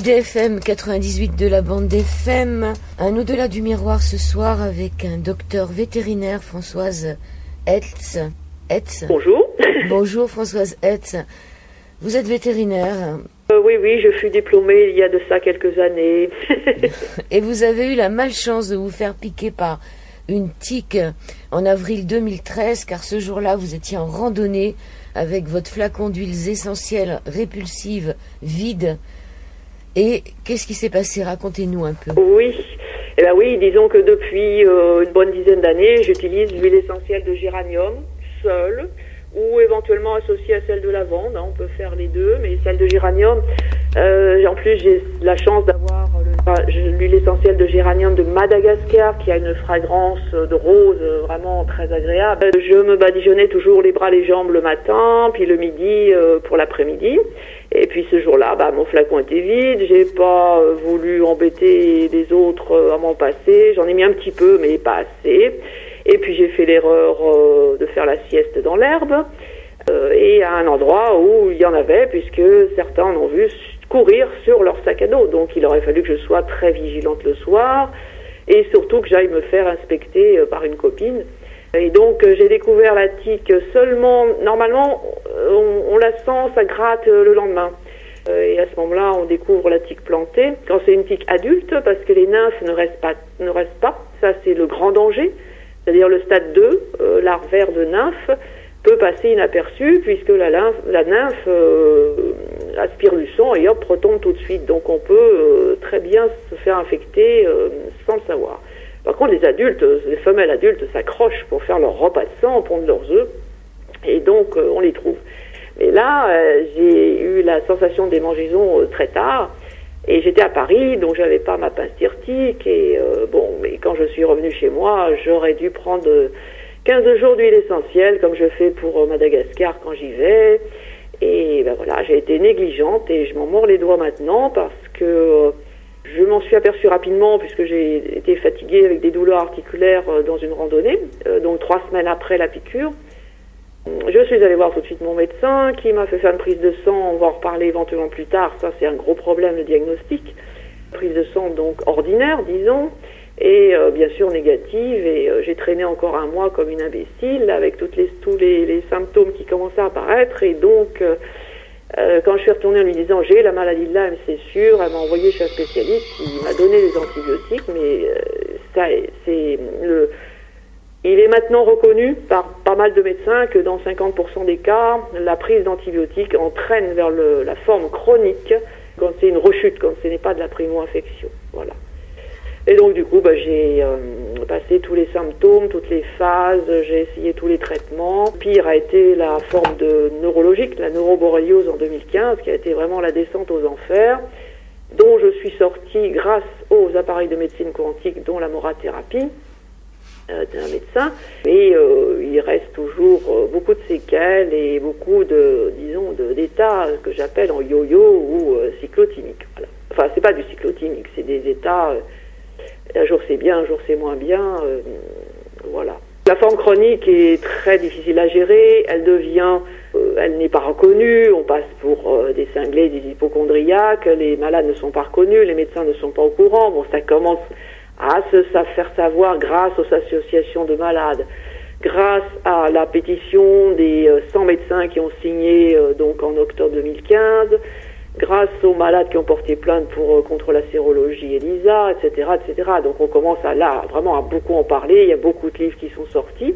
DFM 98 de la bande FM, un au-delà du miroir ce soir avec un docteur vétérinaire, Françoise Hetz. Bonjour. Bonjour Françoise Hetz. Vous êtes vétérinaire. Oui, je fus diplômée il y a de ça quelques années. Et vous avez eu la malchance de vous faire piquer par une tique en avril 2013, car ce jour-là, vous étiez en randonnée avec votre flacon d'huiles essentielles répulsives vides. Et qu'est-ce qui s'est passé? Racontez-nous un peu. Oui, disons que depuis une bonne dizaine d'années, j'utilise l'huile essentielle de géranium seule ou éventuellement associée à celle de lavande. On peut faire les deux, mais celle de géranium, en plus j'ai la chance d'avoir l'huile essentielle de géranium de Madagascar qui a une fragrance de rose vraiment très agréable. Je me badigeonnais toujours les bras, les jambes le matin, puis le midi pour l'après-midi. Et puis ce jour-là, mon flacon était vide, j'ai pas voulu embêter les autres à m'en passer, j'en ai mis un petit peu mais pas assez. Et puis j'ai fait l'erreur de faire la sieste dans l'herbe et à un endroit où il y en avait, puisque certains en ont vu courir sur leur sac à dos. Donc il aurait fallu que je sois très vigilante le soir et surtout que j'aille me faire inspecter par une copine. Et donc j'ai découvert la tique seulement, normalement on la sent, ça gratte le lendemain. Et à ce moment-là on découvre la tique plantée. Quand c'est une tique adulte, parce que les nymphes ne restent pas, ça c'est le grand danger. C'est-à-dire le stade 2, larvaire de nymphe, peut passer inaperçu puisque la nymphe aspire du sang et hop, retombe tout de suite. Donc on peut très bien se faire infecter sans le savoir. Par contre, les adultes, les femelles adultes s'accrochent pour faire leur repas de sang, pondre leurs œufs, et donc on les trouve. Mais là, j'ai eu la sensation des démangeaisons très tard, et j'étais à Paris, donc j'avais pas ma pince tirtique, et mais quand je suis revenue chez moi, j'aurais dû prendre 15 jours d'huile essentielle, comme je fais pour Madagascar quand j'y vais, et voilà, j'ai été négligente, et je m'en mords les doigts maintenant, parce que je m'en suis aperçue rapidement puisque j'ai été fatiguée avec des douleurs articulaires dans une randonnée, donc 3 semaines après la piqûre. Je suis allée voir tout de suite mon médecin qui m'a fait faire une prise de sang, on va en reparler éventuellement plus tard, ça c'est un gros problème le diagnostic. Prise de sang donc ordinaire disons, et bien sûr négative, et j'ai traîné encore un mois comme une imbécile avec tous les symptômes qui commençaient à apparaître, et donc quand je suis retournée en lui disant j'ai la maladie de Lyme, c'est sûr, elle m'a envoyé chez un spécialiste qui m'a donné des antibiotiques, mais il est maintenant reconnu par pas mal de médecins que dans 50% des cas, la prise d'antibiotiques entraîne vers la forme chronique quand c'est une rechute, quand ce n'est pas de la primo-infection. Voilà. Et donc du coup, j'ai passé tous les symptômes, toutes les phases, j'ai essayé tous les traitements. Pire a été la forme neurologique, la neuroborréliose en 2015, qui a été vraiment la descente aux enfers, dont je suis sortie grâce aux appareils de médecine quantique, dont la morathérapie d'un médecin. Mais il reste toujours beaucoup de séquelles et beaucoup d'états que j'appelle en yo-yo ou cyclotimiques. Voilà. Enfin, c'est pas du cyclotimique, c'est des états... un jour c'est bien, un jour c'est moins bien, voilà. La forme chronique est très difficile à gérer, elle n'est pas reconnue, on passe pour des cinglés, des hypochondriaques, les malades ne sont pas reconnus, les médecins ne sont pas au courant, ça commence à se faire savoir grâce aux associations de malades, grâce à la pétition des 100 médecins qui ont signé donc en octobre 2015, grâce aux malades qui ont porté plainte contre la sérologie ELISA, etc., etc. Donc on commence vraiment à beaucoup en parler, il y a beaucoup de livres qui sont sortis,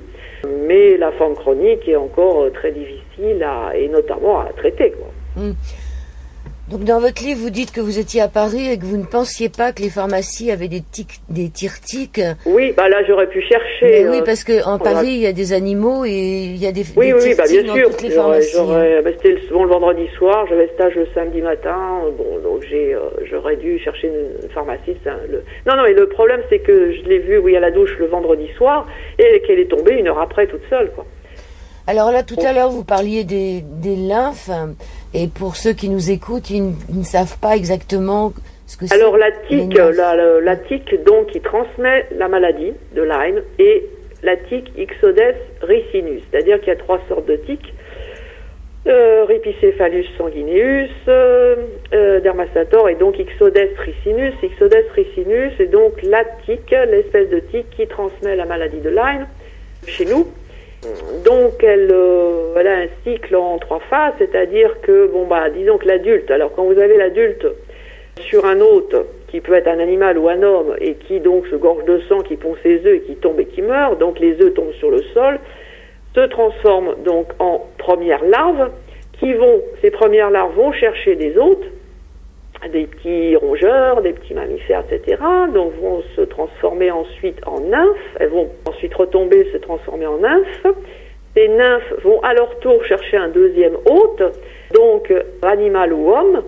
mais la forme chronique est encore très difficile et notamment à traiter, quoi. Donc dans votre livre, vous dites que vous étiez à Paris et que vous ne pensiez pas que les pharmacies avaient des tire-tiques. Oui, là j'aurais pu chercher. Mais oui, parce qu'en Paris, il y a des animaux et il y a des bien tire-tiques dans sûr. toutes les pharmacies. C'était le vendredi soir, j'avais stage le samedi matin, donc j'aurais dû chercher une pharmacie. Non, mais le problème c'est que je l'ai vue à la douche le vendredi soir et qu'elle est tombée 1 heure après toute seule, quoi. Alors là, tout à l'heure, vous parliez des lymphes, et pour ceux qui nous écoutent, ils ne savent pas exactement ce que c'est. Alors la tique, donc, qui transmet la maladie de Lyme, et la tique Ixodes ricinus, c'est-à-dire qu'il y a 3 sortes de tiques. Rhipicephalus sanguineus, Dermacentor et donc Ixodes ricinus. Ixodes ricinus est donc la tique, l'espèce de tique qui transmet la maladie de Lyme chez nous. Donc elle a un cycle en 3 phases, c'est-à-dire que, disons que l'adulte, alors quand vous avez l'adulte sur un hôte, qui peut être un animal ou un homme, et qui donc se gorge de sang, qui pond ses œufs et qui tombe et qui meurt, donc les œufs tombent sur le sol, se transforment donc en premières larves, ces premières larves vont chercher des hôtes, des petits rongeurs, des petits mammifères, etc. Donc vont se transformer ensuite en nymphes. Elles vont ensuite retomber, se transformer en nymphes. Ces nymphes vont à leur tour chercher un deuxième hôte, donc animal ou homme.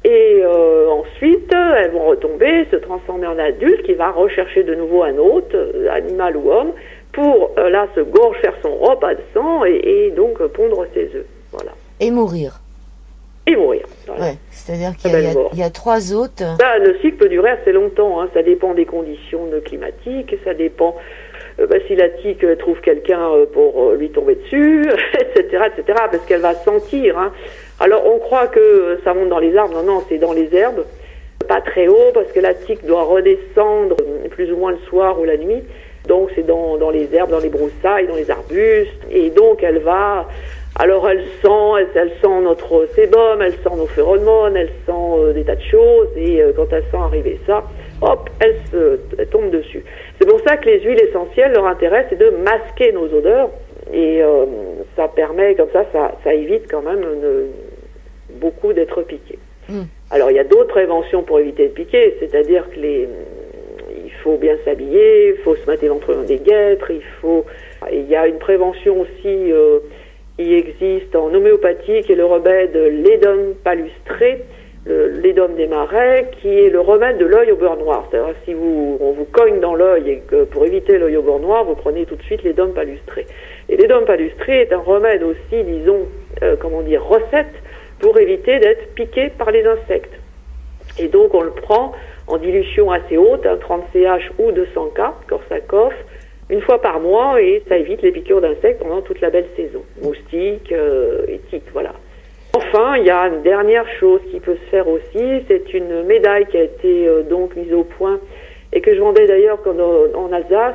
Et ensuite, elles vont retomber, se transformer en adulte qui va rechercher de nouveau un hôte, animal ou homme, pour là se gorge, faire son repas de sang et donc pondre ses œufs. Voilà. Et mourir. Et mourir. Voilà. Ouais, c'est-à-dire qu'il y a 3 hôtes. Là, le cycle peut durer assez longtemps. Ça dépend des conditions climatiques, ça dépend si la tique trouve quelqu'un pour lui tomber dessus, etc., parce qu'elle va sentir. Alors, on croit que ça monte dans les arbres. Non, c'est dans les herbes. Pas très haut, parce que la tique doit redescendre plus ou moins le soir ou la nuit. Donc, c'est dans les herbes, dans les broussailles, dans les arbustes. Et donc, elle va... Alors elle sent notre sébum, elle sent nos phéromones, elle sent des tas de choses, et quand elle sent arriver ça, hop, elle tombe dessus. C'est pour ça que les huiles essentielles, leur intérêt, c'est de masquer nos odeurs, et ça permet, comme ça évite quand même beaucoup d'être piqué. Alors il y a d'autres préventions pour éviter de piquer, c'est-à-dire que il faut bien s'habiller, il faut se mettre éventuellement des guêtres, il y a une prévention aussi... qui existe en homéopathie, qui est le remède Ledum palustré, Ledum des marais, qui est le remède de l'œil au beurre noir. C'est-à-dire si on vous cogne dans l'œil et que pour éviter l'œil au beurre noir, vous prenez tout de suite Ledum palustré. Et Ledum palustré est un remède aussi, disons, recette pour éviter d'être piqué par les insectes. Et donc on le prend en dilution assez haute, 30 CH ou 200 K, Korsakoff, une fois par mois, et ça évite les piqûres d'insectes pendant toute la belle saison. Moustiques et tiques, voilà. Enfin, il y a une dernière chose qui peut se faire aussi, c'est une médaille qui a été donc mise au point et que je vendais d'ailleurs en Alsace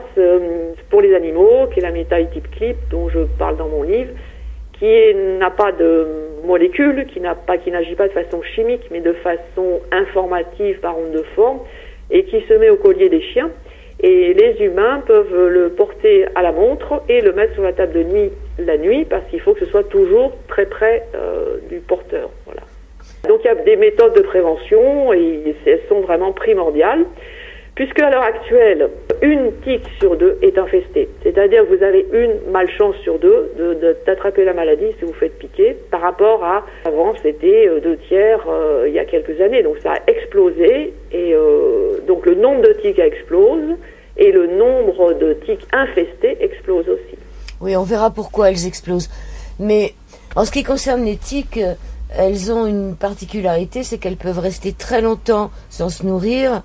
pour les animaux, qui est la médaille type clip dont je parle dans mon livre, qui n'a pas de molécules, qui n'agit pas de façon chimique, mais de façon informative par onde de forme, et qui se met au collier des chiens. Et les humains peuvent le porter à la montre et le mettre sur la table de nuit la nuit, parce qu'il faut que ce soit toujours très près du porteur. Voilà. Donc il y a des méthodes de prévention et elles sont vraiment primordiales, puisque à l'heure actuelle, une tique sur 2 est infestée. C'est-à-dire que vous avez une malchance sur 2 d'attraper la maladie si vous faites piquer, par rapport à avant c'était 2 tiers il y a quelques années. Donc ça a explosé et donc le nombre de tiques explose et le nombre de tiques infestées explose aussi. Oui, on verra pourquoi elles explosent. Mais en ce qui concerne les tiques, elles ont une particularité, c'est qu'elles peuvent rester très longtemps sans se nourrir.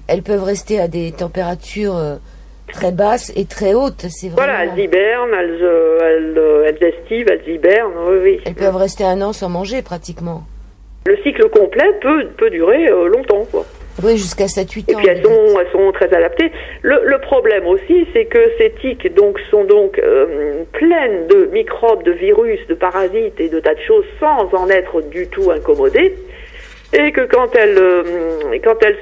Elles peuvent rester à des températures très basses et très hautes. C'est vraiment... Voilà, elles hibernent, elles estivent, elles hibernent, oui. Elles peuvent rester 1 an sans manger, pratiquement. Le cycle complet peut durer longtemps, quoi. Oui, jusqu'à 7-8 ans. Et puis elles sont très adaptées. Le problème aussi, c'est que ces tiques sont pleines de microbes, de virus, de parasites et de tas de choses sans en être du tout incommodées. Et que quand elles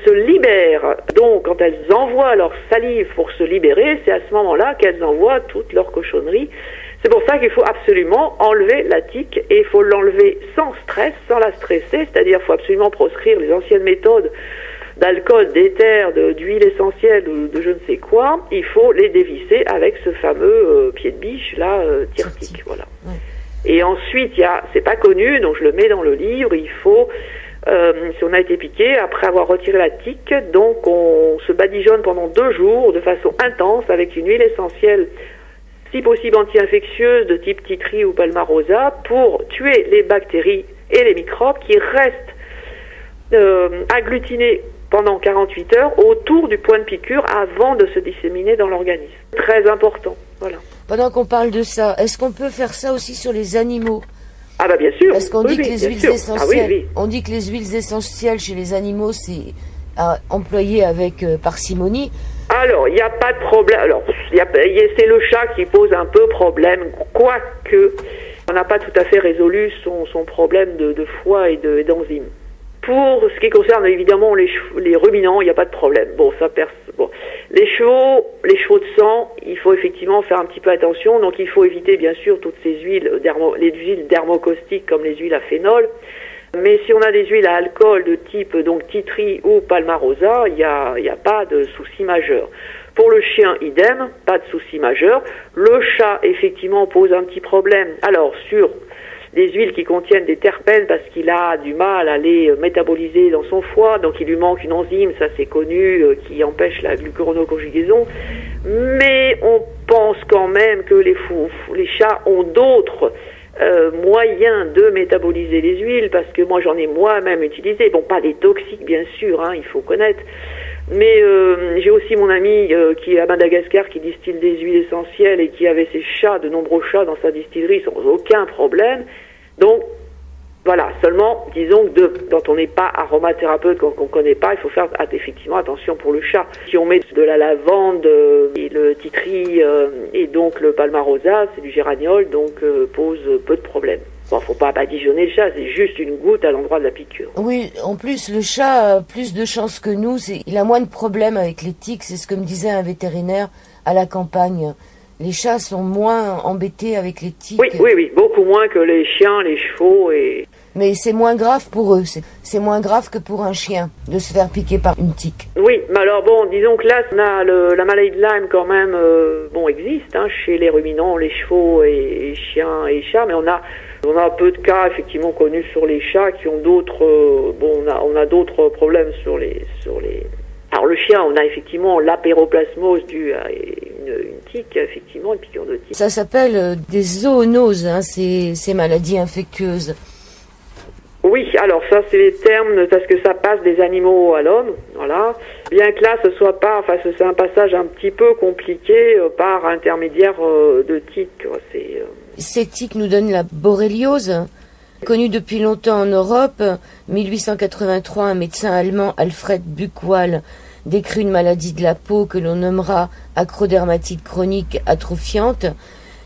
se libèrent, donc quand elles envoient leur salive pour se libérer, c'est à ce moment-là qu'elles envoient toutes leurs cochonneries. C'est pour ça qu'il faut absolument enlever la tique, et il faut l'enlever sans stress, sans la stresser, c'est-à-dire qu'il faut absolument proscrire les anciennes méthodes d'alcool, d'éther, d'huile essentielle ou de je ne sais quoi. Il faut les dévisser avec ce fameux pied de biche là, tire-tique, voilà. Ouais. Et ensuite, c'est pas connu, donc je le mets dans le livre, il faut... si on a été piqué, après avoir retiré la tique, donc on se badigeonne pendant 2 jours de façon intense avec une huile essentielle, si possible anti-infectieuse de type tea tree ou palmarosa, pour tuer les bactéries et les microbes qui restent agglutinés pendant 48 heures autour du point de piqûre avant de se disséminer dans l'organisme. Très important, voilà. Pendant qu'on parle de ça, est-ce qu'on peut faire ça aussi sur les animaux? Ah bah bien sûr. Parce qu'on dit que les huiles essentielles, oui. on dit que les huiles essentielles chez les animaux, c'est à employer avec parcimonie. Alors, il n'y a pas de problème. Alors, c'est le chat qui pose un peu problème, quoique on n'a pas tout à fait résolu son problème de foie et d'enzymes. Pour ce qui concerne évidemment les ruminants, il n'y a pas de problème. Bon, bon. Les chevaux de sang, il faut effectivement faire un petit peu attention. Donc, il faut éviter bien sûr toutes ces huiles, les huiles dermocaustiques comme les huiles à phénol. Mais si on a des huiles à alcool de type donc tea tree ou palmarosa, il y a pas de souci majeur. Pour le chien, idem, pas de souci majeur. Le chat, effectivement, pose un petit problème. Alors, sur des huiles qui contiennent des terpènes, parce qu'il a du mal à les métaboliser dans son foie, donc il lui manque une enzyme, ça c'est connu, qui empêche la glucuronoconjugaison. Mais on pense quand même que les chats ont d'autres moyens de métaboliser les huiles, parce que moi j'en ai moi-même utilisé, bon pas des toxiques bien sûr, hein, il faut connaître, mais j'ai aussi mon ami qui est à Madagascar qui distille des huiles essentielles et qui avait ses chats, de nombreux chats dans sa distillerie sans aucun problème. Donc voilà, seulement disons que quand on n'est pas aromathérapeute, quand on ne connaît pas, il faut faire effectivement attention pour le chat. Si on met de la lavande et le tea tree et donc le palmarosa, c'est du géraniol, donc pose peu de problèmes. Bon, faut pas badigeonner le chat, c'est juste une goutte à l'endroit de la piqûre. Oui, en plus, le chat a plus de chance que nous, il a moins de problèmes avec les tiques, c'est ce que me disait un vétérinaire à la campagne. Les chats sont moins embêtés avec les tiques. Oui, beaucoup moins que les chiens, les chevaux et... Mais c'est moins grave pour eux, c'est moins grave que pour un chien de se faire piquer par une tique. Oui, mais alors bon, disons que là, on a la maladie de Lyme quand même, existe hein, chez les ruminants, les chevaux et chiens et chats, mais on a peu de cas effectivement connus sur les chats qui ont d'autres, on a d'autres problèmes sur les. Alors le chien, on a effectivement l'apéroplasmose due à une tique, effectivement, une piqûre de tique. Ça s'appelle des zoonoses, hein, ces maladies infectieuses. Oui, alors ça c'est les termes parce que ça passe des animaux à l'homme, voilà. Bien que là ce soit pas, enfin c'est un passage un petit peu compliqué par intermédiaire de tiques. Ces tiques nous donnent la borréliose, connue depuis longtemps en Europe. 1883, un médecin allemand, Alfred Buchwald, décrit une maladie de la peau que l'on nommera acrodermatite chronique atrophiante.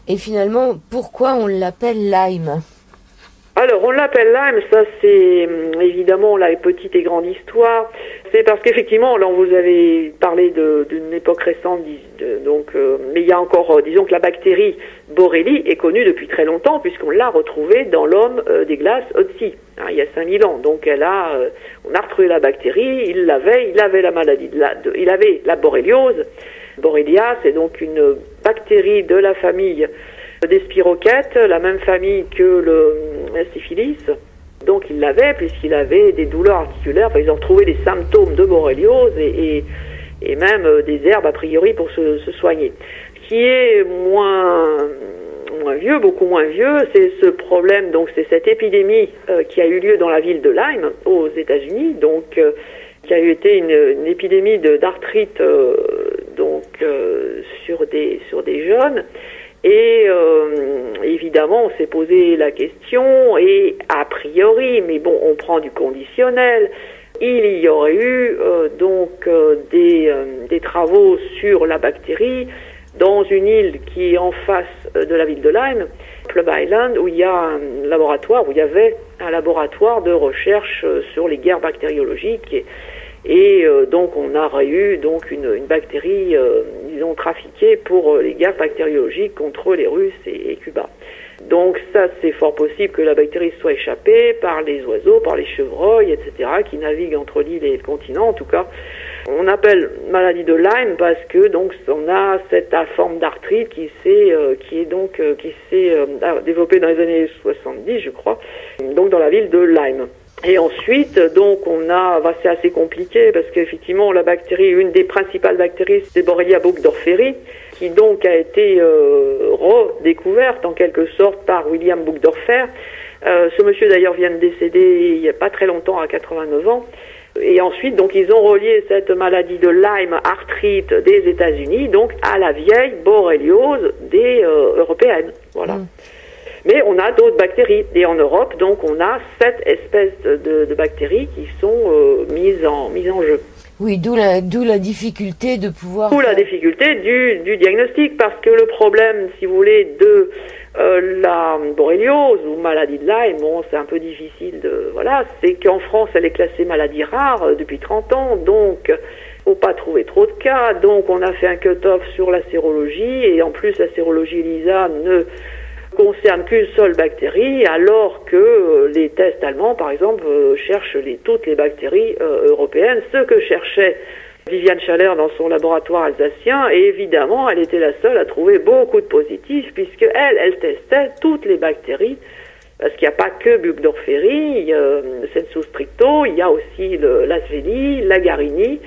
Et finalement, pourquoi on l'appelle Lyme ? Alors, on l'appelle Lyme, ça c'est évidemment la petite et grande histoire. C'est parce qu'effectivement, là, vous avez parlé d'une époque récente, mais il y a encore, disons que la bactérie Borrelia est connue depuis très longtemps, puisqu'on l'a retrouvée dans l'homme des glaces Otzi, il y a 5000 ans. Donc, on a retrouvé la bactérie, il avait la maladie, il avait la borréliose. Borrelia, c'est donc une bactérie de la famille des spirochètes, la même famille que la syphilis. Donc il l'avait puisqu'il avait des douleurs articulaires, enfin ils ont retrouvé des symptômes de borréliose et même des herbes a priori pour se soigner. Ce qui est moins vieux, beaucoup moins vieux, c'est ce problème, donc c'est cette épidémie qui a eu lieu dans la ville de Lyme aux États-Unis, donc qui a été une épidémie d'arthrite sur des jeunes. Et évidemment, on s'est posé la question, et a priori, mais bon, on prend du conditionnel, il y aurait eu des travaux sur la bactérie dans une île qui est en face de la ville de Lyme, Plum Island, où il y a où il y avait un laboratoire de recherche sur les guerres bactériologiques. Et donc on aurait eu donc une bactérie, disons, trafiquée pour les guerres bactériologiques contre les Russes et Cuba. Donc ça, c'est fort possible que la bactérie soit échappée par les oiseaux, par les chevreuils, etc., qui naviguent entre l'île et le continent. En tout cas, on appelle maladie de Lyme parce que donc on a cette forme d'arthrite qui s'est développée dans les années 70, je crois, donc dans la ville de Lyme. Et ensuite, donc, c'est assez compliqué parce qu'effectivement, la bactérie, une des principales bactéries, c'est Borrelia burgdorferi, qui donc a été redécouverte en quelque sorte par William Burgdorfer. Ce monsieur d'ailleurs vient de décéder il n'y a pas très longtemps, à 89 ans. Et ensuite, donc, ils ont relié cette maladie de Lyme, arthrite des États-Unis, donc à la vieille borréliose des européennes. Voilà. Mais on on a d'autres bactéries. Et en Europe, donc, on a 7 espèces de bactéries qui sont mises en jeu. Oui, d'où la difficulté de pouvoir... D'où la difficulté du diagnostic, parce que le problème, si vous voulez, de la borréliose ou maladie de Lyme, bon, c'est un peu difficile voilà, c'est qu'en France, elle est classée maladie rare depuis 30 ans, donc faut pas trouver trop de cas, donc on a fait un cut-off sur la sérologie, et en plus, la sérologie ELISA ne concerne qu'une seule bactérie, alors que les tests allemands, par exemple, cherchent toutes les bactéries européennes, ce que cherchait Viviane Schaller dans son laboratoire alsacien, et évidemment, elle était la seule à trouver beaucoup de positifs, puisque elle testait toutes les bactéries, parce qu'il n'y a pas que Burgdorferi, Sensu stricto, il y a aussi l'Asveli, la Garini,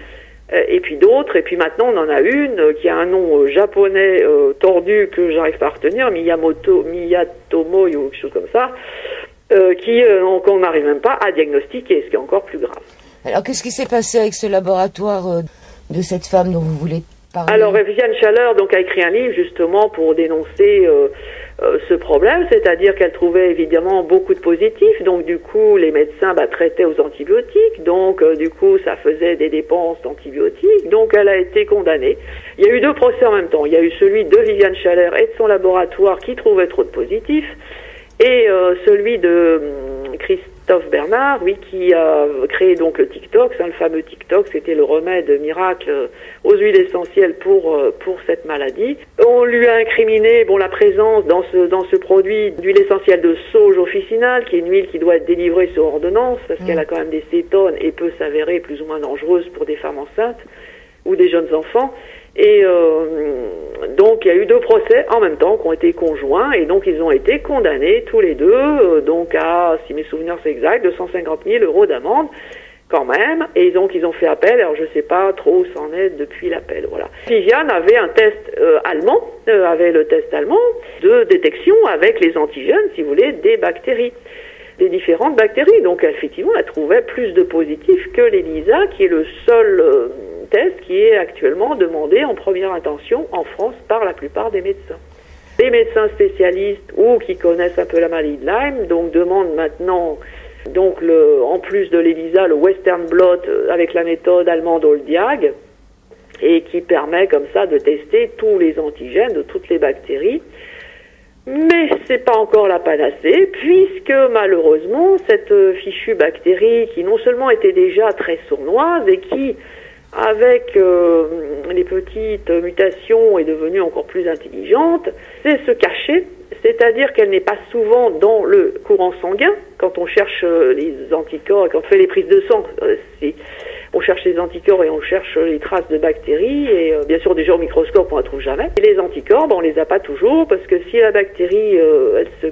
et puis d'autres, et puis maintenant on en a une qui a un nom japonais tordu que j'arrive pas à retenir, Miyatomo ou quelque chose comme ça, qu'on n'arrive même pas à diagnostiquer, ce qui est encore plus grave. Alors qu'est-ce qui s'est passé avec ce laboratoire de cette femme dont vous voulez parler? Alors Viviane Schaller donc a écrit un livre justement pour dénoncer ce problème, c'est-à-dire qu'elle trouvait évidemment beaucoup de positifs, donc du coup les médecins traitaient aux antibiotiques, donc du coup ça faisait des dépenses d'antibiotiques, donc elle a été condamnée. Il y a eu 2 procès en même temps, il y a eu celui de Viviane Schaller et de son laboratoire qui trouvait trop de positifs, et celui de Christophe Bernard, oui, qui a créé donc le TikTok, le fameux TikTok, c'était le remède miracle aux huiles essentielles pour cette maladie. On lui a incriminé la présence dans ce produit d'huile essentielle de sauge officinale, qui est une huile qui doit être délivrée sur ordonnance, parce qu'elle a quand même des cétones et peut s'avérer plus ou moins dangereuse pour des femmes enceintes ou des jeunes enfants. Et donc il y a eu 2 procès en même temps qui ont été conjoints, et donc ils ont été condamnés tous les deux, donc à, si mes souvenirs sont exacts, 250 000 € d'amende quand même, et donc ils ont fait appel. Alors je sais pas trop où c'en est depuis l'appel, voilà. Viviane avait un test allemand, avait le test allemand de détection avec les antigènes, si vous voulez, des bactéries, des différentes bactéries. Donc effectivement, elle trouvait plus de positifs que l'ELISA, qui est le seul test qui est actuellement demandé en première intention en France par la plupart des médecins. Les médecins spécialistes ou qui connaissent un peu la maladie de Lyme donc demandent maintenant donc en plus de l'ELISA le Western blot avec la méthode allemande Oldiag, et qui permet comme ça de tester tous les antigènes de toutes les bactéries. Mais c'est pas encore la panacée, puisque malheureusement cette fichue bactérie, qui non seulement était déjà très sournoise et qui avec les petites mutations est devenue encore plus intelligente, c'est se cacher, c'est-à-dire qu'elle n'est pas souvent dans le courant sanguin. Quand on cherche les anticorps, quand on fait les prises de sang, on cherche les anticorps et on cherche les traces de bactéries, et bien sûr déjà au microscope on ne la trouve jamais. Et les anticorps, on les a pas toujours, parce que si la bactérie elle se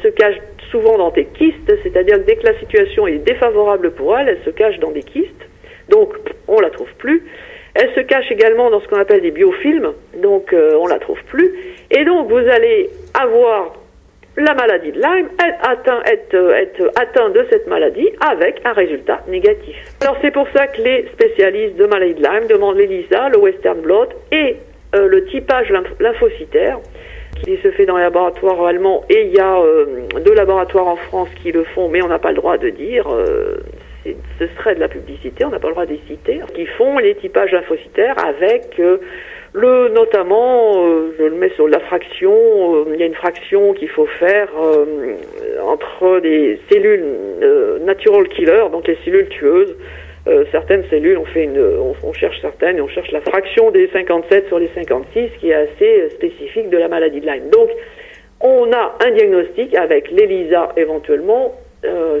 cache souvent dans des kystes, c'est-à-dire que dès que la situation est défavorable pour elle, elle se cache dans des kystes. Donc, on la trouve plus. Elle se cache également dans ce qu'on appelle des biofilms, donc on la trouve plus. Et donc, vous allez avoir la maladie de Lyme, être atteint de cette maladie avec un résultat négatif. Alors, c'est pour ça que les spécialistes de maladie de Lyme demandent l'ELISA, le Western blot et le typage lymphocytaire, qui se fait dans les laboratoires allemands, et il y a 2 laboratoires en France qui le font, mais on n'a pas le droit de dire... ce serait de la publicité, on n'a pas le droit de les citer, qui font les typages lymphocytaires avec notamment, je le mets sur la fraction, il y a une fraction qu'il faut faire entre des cellules natural killer, donc les cellules tueuses. Certaines cellules, on cherche certaines et on cherche la fraction des 57 sur les 56 qui est assez spécifique de la maladie de Lyme. Donc, on a un diagnostic avec l'ELISA éventuellement.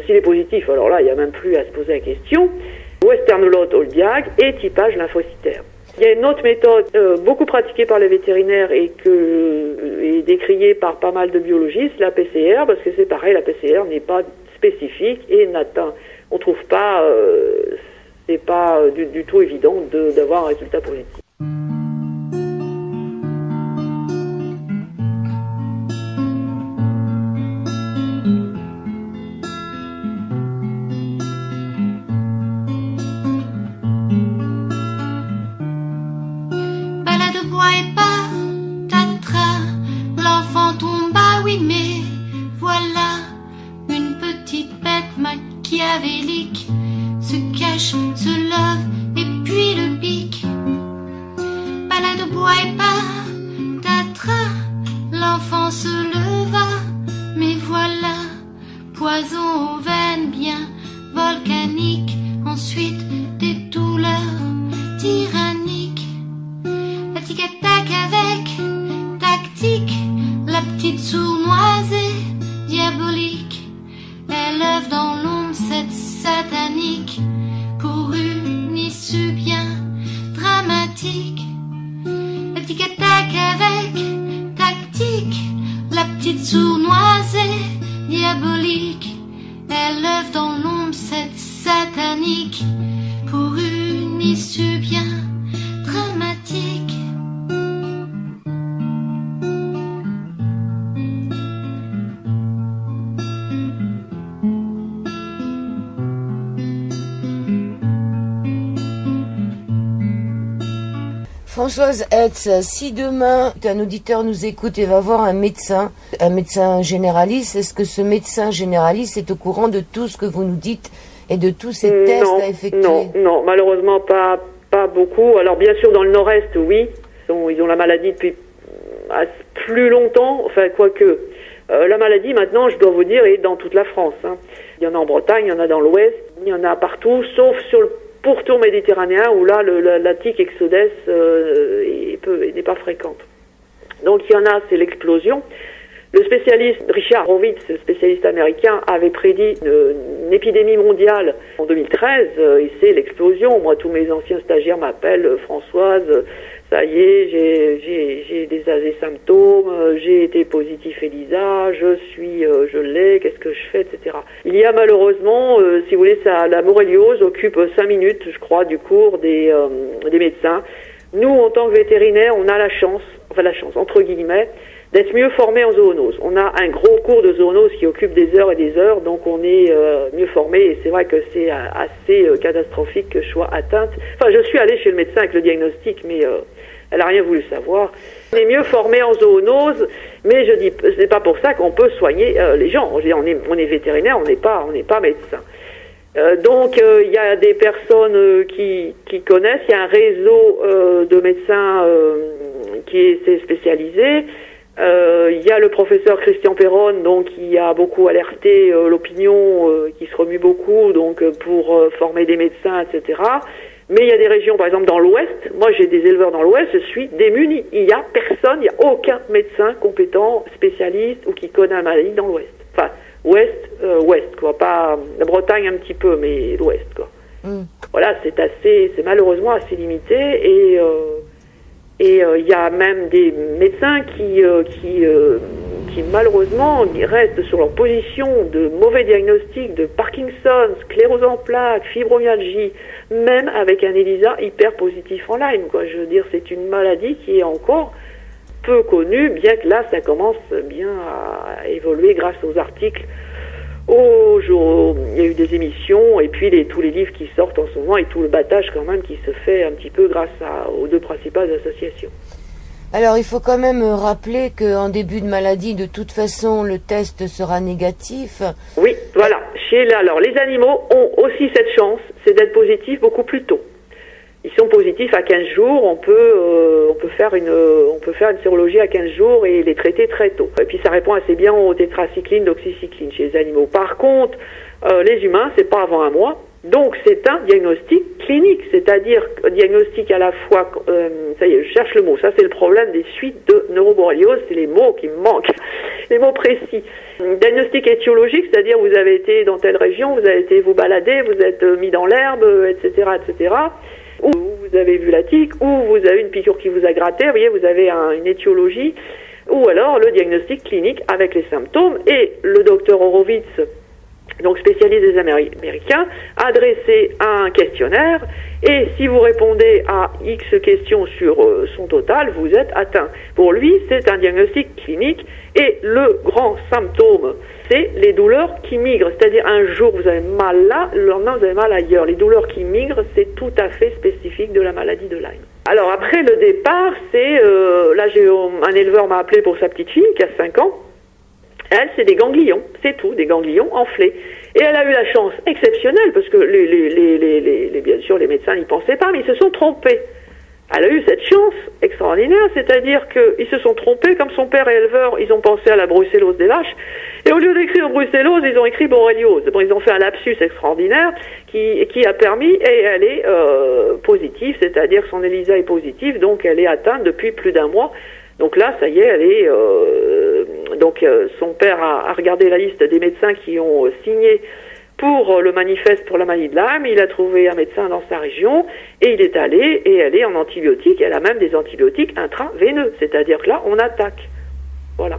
S'il est positif, alors là, il n'y a même plus à se poser la question. Western blot Oldiag et typage lymphocytaire. Il y a une autre méthode beaucoup pratiquée par les vétérinaires et décriée par pas mal de biologistes, la PCR, parce que c'est pareil, la PCR n'est pas spécifique et on trouve pas, c'est pas du tout évident d'avoir un résultat positif. Et pas, tatra, l'enfant tomba, oui, mais machiavélique se cache, se love et puis le pique. Balade au bois et patatras, l'enfant se leva, mais voilà, poison aux veines bien volcaniques, ensuite des douleurs tyranniques. La tic-tac avec tactique, la petite sournoisée diabolique, elle œuvre dans l'ombre cette satanique pour une issue bien dramatique. La tic-tac avec tactique, la petite sournoisée diabolique, elle œuvre dans l'ombre cette satanique pour une issue bien dramatique. Françoise Hetz, si demain un auditeur nous écoute et va voir un médecin généraliste, est-ce que ce médecin généraliste est au courant de tout ce que vous nous dites et de tous ces tests à effectuer? Non, malheureusement pas beaucoup. Alors bien sûr dans le nord-est, oui, ils ont la maladie depuis plus longtemps, enfin quoique. La maladie maintenant, je dois vous dire, est dans toute la France. Hein. Il y en a en Bretagne, il y en a dans l'ouest, il y en a partout, sauf sur le pourtour méditerranéen où là la tique exodes n'est pas fréquente. Donc il y en a, c'est l'explosion. Le spécialiste Richard Horowitz, le spécialiste américain, avait prédit une épidémie mondiale en 2013 et c'est l'explosion. Moi, tous mes anciens stagiaires m'appellent Françoise, ça y est, j'ai des symptômes, j'ai été positif ELISA, je l'ai, qu'est-ce que je fais, etc. Il y a malheureusement, si vous voulez, la borréliose occupe 5 minutes, je crois, du cours des médecins. Nous, en tant que vétérinaires, on a la chance, entre guillemets, d'être mieux formés en zoonose. On a un gros cours de zoonose qui occupe des heures et des heures, donc on est mieux formés, et c'est vrai que c'est assez catastrophique que je sois atteinte. Enfin, je suis allée chez le médecin avec le diagnostic, mais elle n'a rien voulu savoir. On est mieux formés en zoonose, mais je dis, ce n'est pas pour ça qu'on peut soigner les gens. Je dis, on est vétérinaire, on n'est pas médecin. Donc il y a des personnes qui connaissent, il y a un réseau de médecins qui s'est spécialisé. Il y a le professeur Christian Perron, donc qui a beaucoup alerté l'opinion, qui se remue beaucoup, donc pour former des médecins, etc. Mais il y a des régions, par exemple dans l'Ouest, moi j'ai des éleveurs dans l'Ouest, je suis démunie. Il n'y a personne, il n'y a aucun médecin compétent, spécialiste ou qui connaît la maladie dans l'Ouest. Enfin, Ouest, quoi, pas la Bretagne un petit peu, mais l'Ouest, quoi. Voilà, c'est malheureusement assez limité et il y a même des médecins qui malheureusement restent sur leur position de mauvais diagnostic de Parkinson, sclérose en plaques, fibromyalgie, même avec un ELISA hyper positif en Lyme, quoi. Je veux dire, c'est une maladie qui est encore peu connue, bien que là, ça commence bien à évoluer grâce aux articles. Il y a eu des émissions et puis tous les livres qui sortent en ce moment et tout le battage quand même qui se fait un petit peu grâce aux deux principales associations. Alors il faut quand même rappeler qu'en début de maladie, de toute façon, le test sera négatif. Oui, voilà. Alors les animaux ont aussi cette chance, c'est d'être positifs beaucoup plus tôt. Ils sont positifs à 15 jours, on peut faire une sérologie à 15 jours et les traiter très tôt. Et puis ça répond assez bien aux tétracyclines, d'oxycycline chez les animaux. Par contre, les humains, c'est pas avant un mois. Donc c'est un diagnostic clinique, c'est-à-dire diagnostic à la fois, ça y est, je cherche le mot, ça c'est le problème des suites de neuroborréliose, c'est les mots qui me manquent, les mots précis. Diagnostic étiologique, c'est-à-dire vous avez été dans telle région, vous avez été vous balader, vous êtes mis dans l'herbe, etc., etc., ou vous avez vu la tique, ou vous avez une piqûre qui vous a gratté, vous voyez, vous avez une étiologie, ou alors le diagnostic clinique avec les symptômes, et le docteur Horowitz, donc spécialiste des Américains, a dressé un questionnaire, et si vous répondez à X questions sur son total, vous êtes atteint. Pour lui, c'est un diagnostic clinique, et le grand symptôme, c'est les douleurs qui migrent. C'est-à-dire, un jour, vous avez mal là, le lendemain, vous avez mal ailleurs. Les douleurs qui migrent, c'est tout à fait spécifique de la maladie de Lyme. Alors, après le départ, là, un éleveur m'a appelé pour sa petite fille, qui a 5 ans, Elle, c'est des ganglions, c'est tout, des ganglions enflés. Et elle a eu la chance exceptionnelle, parce que bien sûr, les médecins n'y pensaient pas, mais ils se sont trompés. Elle a eu cette chance extraordinaire, c'est-à-dire qu'ils se sont trompés, comme son père est éleveur, ils ont pensé à la brucellose des vaches, et au lieu d'écrire brucellose, ils ont écrit borréliose. Bon, ils ont fait un lapsus extraordinaire qui a permis, et elle est positive, c'est-à-dire son ELISA est positive, donc elle est atteinte depuis plus d'1 mois. Donc là, ça y est, elle est... son père a regardé la liste des médecins qui ont signé pour le manifeste pour la maladie de Lyme. Il a trouvé un médecin dans sa région et il est allé et elle est en antibiotiques. Elle a même des antibiotiques intraveineux, c'est-à-dire que là, on attaque. Voilà.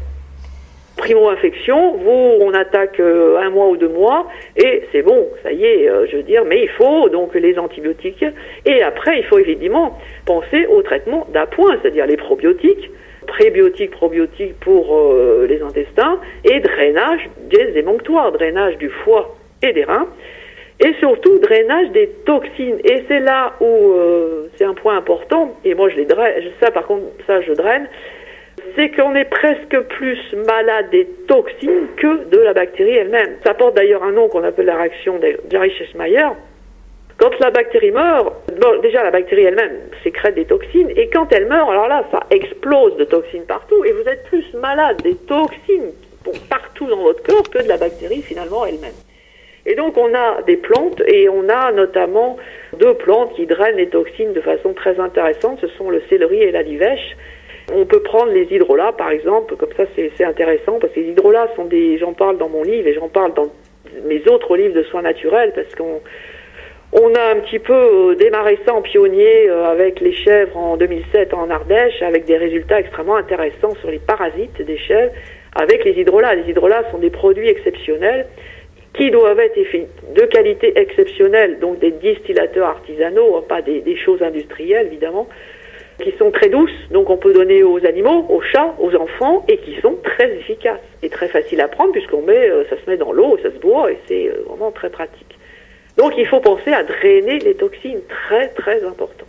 Primo-infection, on attaque 1 mois ou 2 mois et c'est bon, ça y est, je veux dire, mais il faut donc les antibiotiques et après, il faut évidemment penser au traitement d'appoint, c'est-à-dire les probiotiques, prébiotiques, probiotiques pour les intestins et drainage des émonctoires, drainage du foie et des reins et surtout drainage des toxines. Et c'est là où c'est un point important, et moi je les draine, ça par contre, ça je draine, c'est qu'on est presque plus malade des toxines que de la bactérie elle-même. Ça porte d'ailleurs un nom qu'on appelle la réaction de Jerry-Schmeyer. Quand la bactérie meurt, bon, déjà la bactérie elle-même sécrète des toxines, et quand elle meurt, alors là, ça explose de toxines partout, et vous êtes plus malade des toxines partout dans votre corps que de la bactérie finalement elle-même. Et donc on a des plantes, et on a notamment 2 plantes qui drainent les toxines de façon très intéressante, ce sont le céleri et la livèche. On peut prendre les hydrolats par exemple, comme ça c'est intéressant, parce que les hydrolats sont j'en parle dans mon livre, et j'en parle dans mes autres livres de soins naturels, parce qu'on a un petit peu démarré ça en pionnier avec les chèvres en 2007 en Ardèche, avec des résultats extrêmement intéressants sur les parasites des chèvres, avec les hydrolats. Les hydrolats sont des produits exceptionnels qui doivent être de qualité exceptionnelle, donc des distillateurs artisanaux, hein, pas des choses industrielles évidemment, qui sont très douces, donc on peut donner aux animaux, aux chats, aux enfants, et qui sont très efficaces et très faciles à prendre puisqu'on ça se met dans l'eau et ça se boit, et c'est vraiment très pratique. Donc il faut penser à drainer les toxines, très très important.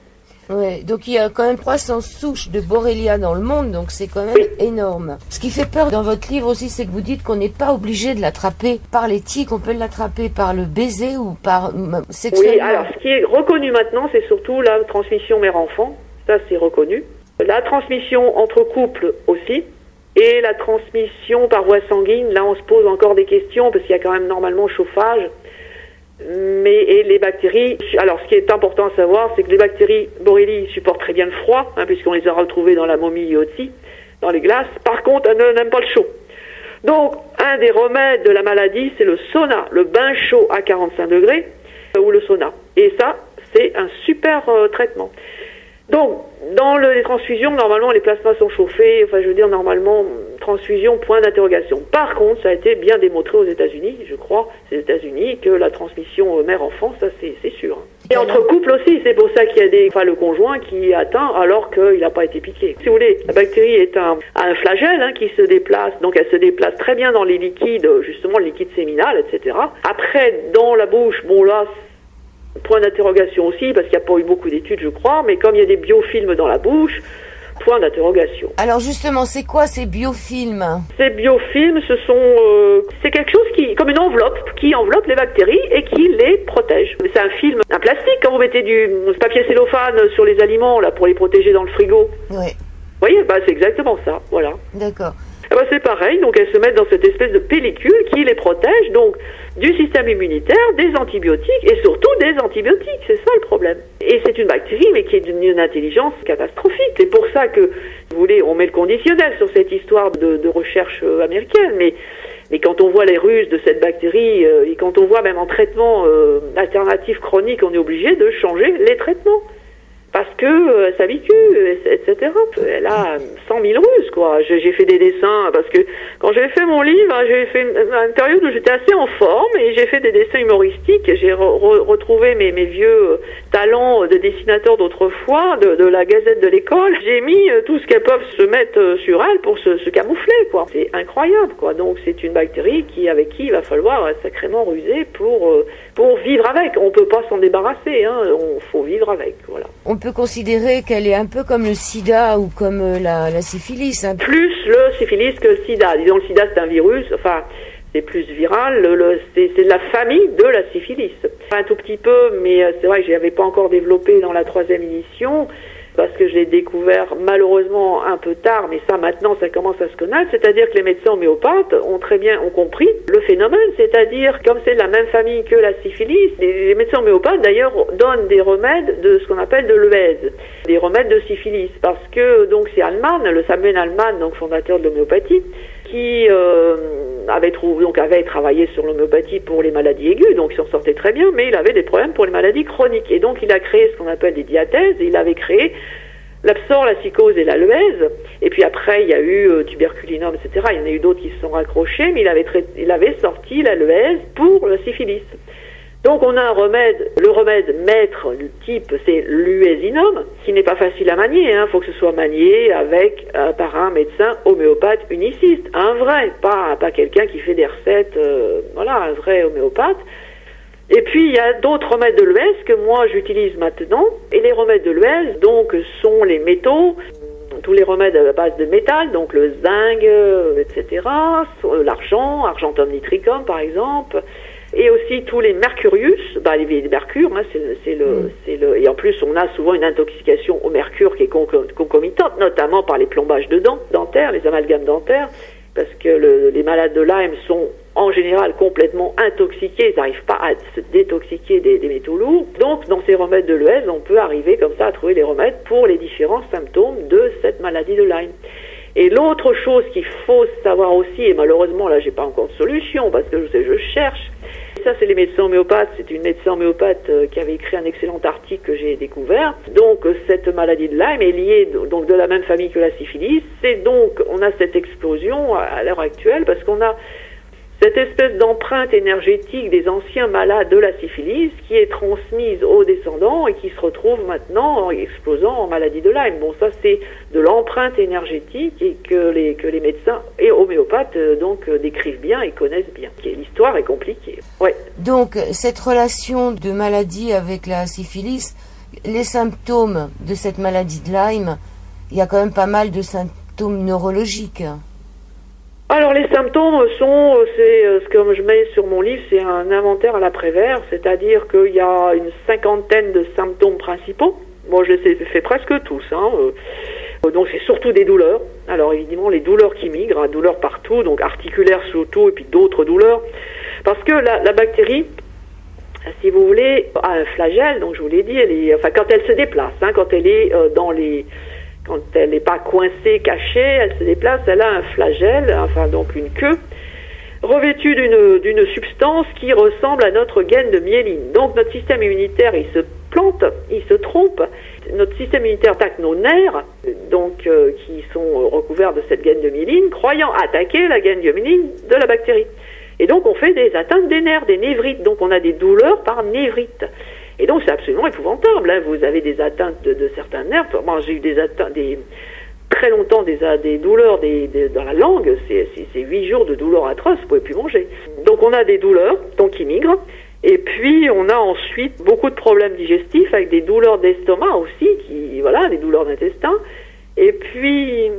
Ouais, donc il y a quand même 300 souches de Borrelia dans le monde, donc c'est quand même énorme. Ce qui fait peur dans votre livre aussi, c'est que vous dites qu'on n'est pas obligé de l'attraper par les tiques, on peut l'attraper par le baiser ou par sexuellement. Oui, alors ce qui est reconnu maintenant, c'est surtout la transmission mère-enfant, ça c'est reconnu. La transmission entre couples aussi, et la transmission par voie sanguine, là on se pose encore des questions, parce qu'il y a quand même normalement chauffage. Et les bactéries, alors ce qui est important à savoir, c'est que les bactéries Borrelia supportent très bien le froid, hein, puisqu'on les a retrouvées dans la momie Yotzi, dans les glaces. Par contre, elles n'aiment pas le chaud. Donc, un des remèdes de la maladie, c'est le sauna, le bain chaud à 45 degrés, ou le sauna. Et ça, c'est un super traitement. Donc, dans les transfusions, normalement, les plasmas sont chauffés, enfin, je veux dire, normalement, transfusion, point d'interrogation. Par contre, ça a été bien démontré aux États-Unis, je crois, c'est aux États-Unis, que la transmission mère-enfant, ça, c'est sûr. Et entre couples aussi, c'est pour ça qu'il y a le conjoint qui est atteint alors qu'il n'a pas été piqué. Si vous voulez, la bactérie est un flagelle, hein, qui se déplace, donc elle se déplace très bien dans les liquides, justement, le liquide séminal, etc. Après, dans la bouche, bon là, point d'interrogation aussi, parce qu'il n'y a pas eu beaucoup d'études, je crois, mais comme il y a des biofilms dans la bouche, point d'interrogation. Alors justement, c'est quoi ces biofilms? Ces biofilms, c'est quelque chose comme une enveloppe, qui enveloppe les bactéries et qui les protège. C'est un film, un plastique, quand vous mettez du papier cellophane sur les aliments, là, pour les protéger dans le frigo. Oui. Vous voyez, c'est exactement ça, voilà. D'accord. C'est pareil, donc elles se mettent dans cette espèce de pellicule qui les protège, donc du système immunitaire, des antibiotiques, et surtout des antibiotiques, c'est ça le problème. Et c'est une bactérie, mais qui est d'une intelligence catastrophique. C'est pour ça que, si vous voulez, on met le conditionnel sur cette histoire de recherche américaine, mais quand on voit les ruses de cette bactérie, et quand on voit même en traitement alternatif chronique, on est obligé de changer les traitements. Parce que elle s'habitue, etc. Elle a 100 000 ruses, quoi. J'ai fait des dessins, parce que quand j'ai fait mon livre, j'ai fait une période où j'étais assez en forme, et j'ai fait des dessins humoristiques. J'ai retrouvé mes vieux talents de dessinateur d'autrefois, de la gazette de l'école. J'ai mis tout ce qu'elles peuvent se mettre sur elle pour se camoufler, quoi. C'est incroyable, quoi. Donc c'est une bactérie avec qui il va falloir sacrément ruser pour vivre avec. On peut pas s'en débarrasser, hein. Faut vivre avec, voilà. On peut considérer qu'elle est un peu comme le sida ou comme la syphilis. Hein. Plus le syphilis que le sida. Disons, le sida, c'est un virus, enfin, c'est plus viral, c'est de la famille de la syphilis. Un tout petit peu, mais c'est vrai que je n'avais pas encore développé dans la 3e édition, parce que je l'ai découvert malheureusement un peu tard, mais ça maintenant ça commence à se connaître, c'est-à-dire que les médecins homéopathes ont compris le phénomène, c'est-à-dire comme c'est de la même famille que la syphilis, les médecins homéopathes d'ailleurs donnent des remèdes de ce qu'on appelle de l'EUES, des remèdes de syphilis, parce que donc c'est Hahnemann, le Samuel Hahnemann, donc fondateur de l'homéopathie, qui avait travaillé sur l'homéopathie pour les maladies aiguës, donc il s'en sortait très bien, mais il avait des problèmes pour les maladies chroniques. Et donc il a créé ce qu'on appelle des diathèses, et il avait créé l'absor, la psychose et la l'EUES. Et puis après, il y a eu tuberculinum, etc. Il y en a eu d'autres qui se sont raccrochés, mais il avait sorti la l'EUES pour la syphilis. Donc on a un remède, le remède maître, le type, c'est l'uésinum, qui n'est pas facile à manier, hein. Faut que ce soit manié par un médecin homéopathe uniciste, un vrai, pas quelqu'un qui fait des recettes, un vrai homéopathe. Et puis il y a d'autres remèdes de l'EUES que moi j'utilise maintenant, et les remèdes de l'EUES donc sont les métaux, tous les remèdes à base de métal, donc le zinc, etc., l'argent, argentum nitricum par exemple, et aussi tous les mercurius, les mercures, hein, et en plus on a souvent une intoxication au mercure qui est concomitante, notamment par les plombages de dents dentaires, les amalgames dentaires, parce que les malades de Lyme sont en général complètement intoxiqués, ils n'arrivent pas à se détoxiquer des métaux lourds. Donc dans ces remèdes de l'EUES, on peut arriver comme ça à trouver les remèdes pour les différents symptômes de cette maladie de Lyme. Et l'autre chose qu'il faut savoir aussi, et malheureusement là j'ai pas encore de solution parce que je cherche, ça c'est les médecins homéopathes, c'est une médecin homéopathe qui avait écrit un excellent article que j'ai découvert. Donc cette maladie de Lyme est liée donc de la même famille que la syphilis, c'est donc on a cette explosion à l'heure actuelle parce qu'on a cette espèce d'empreinte énergétique des anciens malades de la syphilis qui est transmise aux descendants et qui se retrouve maintenant en explosant en maladie de Lyme. Bon, ça c'est de l'empreinte énergétique et que les médecins et homéopathes décrivent bien et connaissent bien. L'histoire est compliquée. Ouais. Donc cette relation de maladie avec la syphilis, les symptômes de cette maladie de Lyme, il y a quand même pas mal de symptômes neurologiques. Alors les symptômes sont, ce que je mets sur mon livre, c'est un inventaire à l'après-vert, c'est-à-dire qu'il y a une 50aine de symptômes principaux. Moi je les ai fait presque tous, hein. Donc c'est surtout des douleurs. Alors évidemment les douleurs qui migrent, douleurs partout, donc articulaires surtout, et puis d'autres douleurs. Parce que la bactérie, si vous voulez, a un flagelle, donc je vous l'ai dit, quand elle se déplace, hein, quand elle est quand elle n'est pas coincée, cachée, elle se déplace, elle a un flagelle, enfin donc une queue, revêtue d'une substance qui ressemble à notre gaine de myéline. Donc notre système immunitaire, il se plante, il se trompe. Notre système immunitaire attaque nos nerfs, qui sont recouverts de cette gaine de myéline, croyant attaquer la gaine de myéline de la bactérie. Et donc on fait des atteintes des nerfs, des névrites. Donc on a des douleurs par névrite. Et donc c'est absolument épouvantable, hein. Vous avez des atteintes de certains nerfs. Moi j'ai eu très longtemps des douleurs dans la langue, c'est 8 jours de douleurs atroces, vous pouvez plus manger. Donc on a des douleurs qui migrent, et puis on a ensuite beaucoup de problèmes digestifs avec des douleurs d'estomac aussi, des douleurs d'intestin, et puis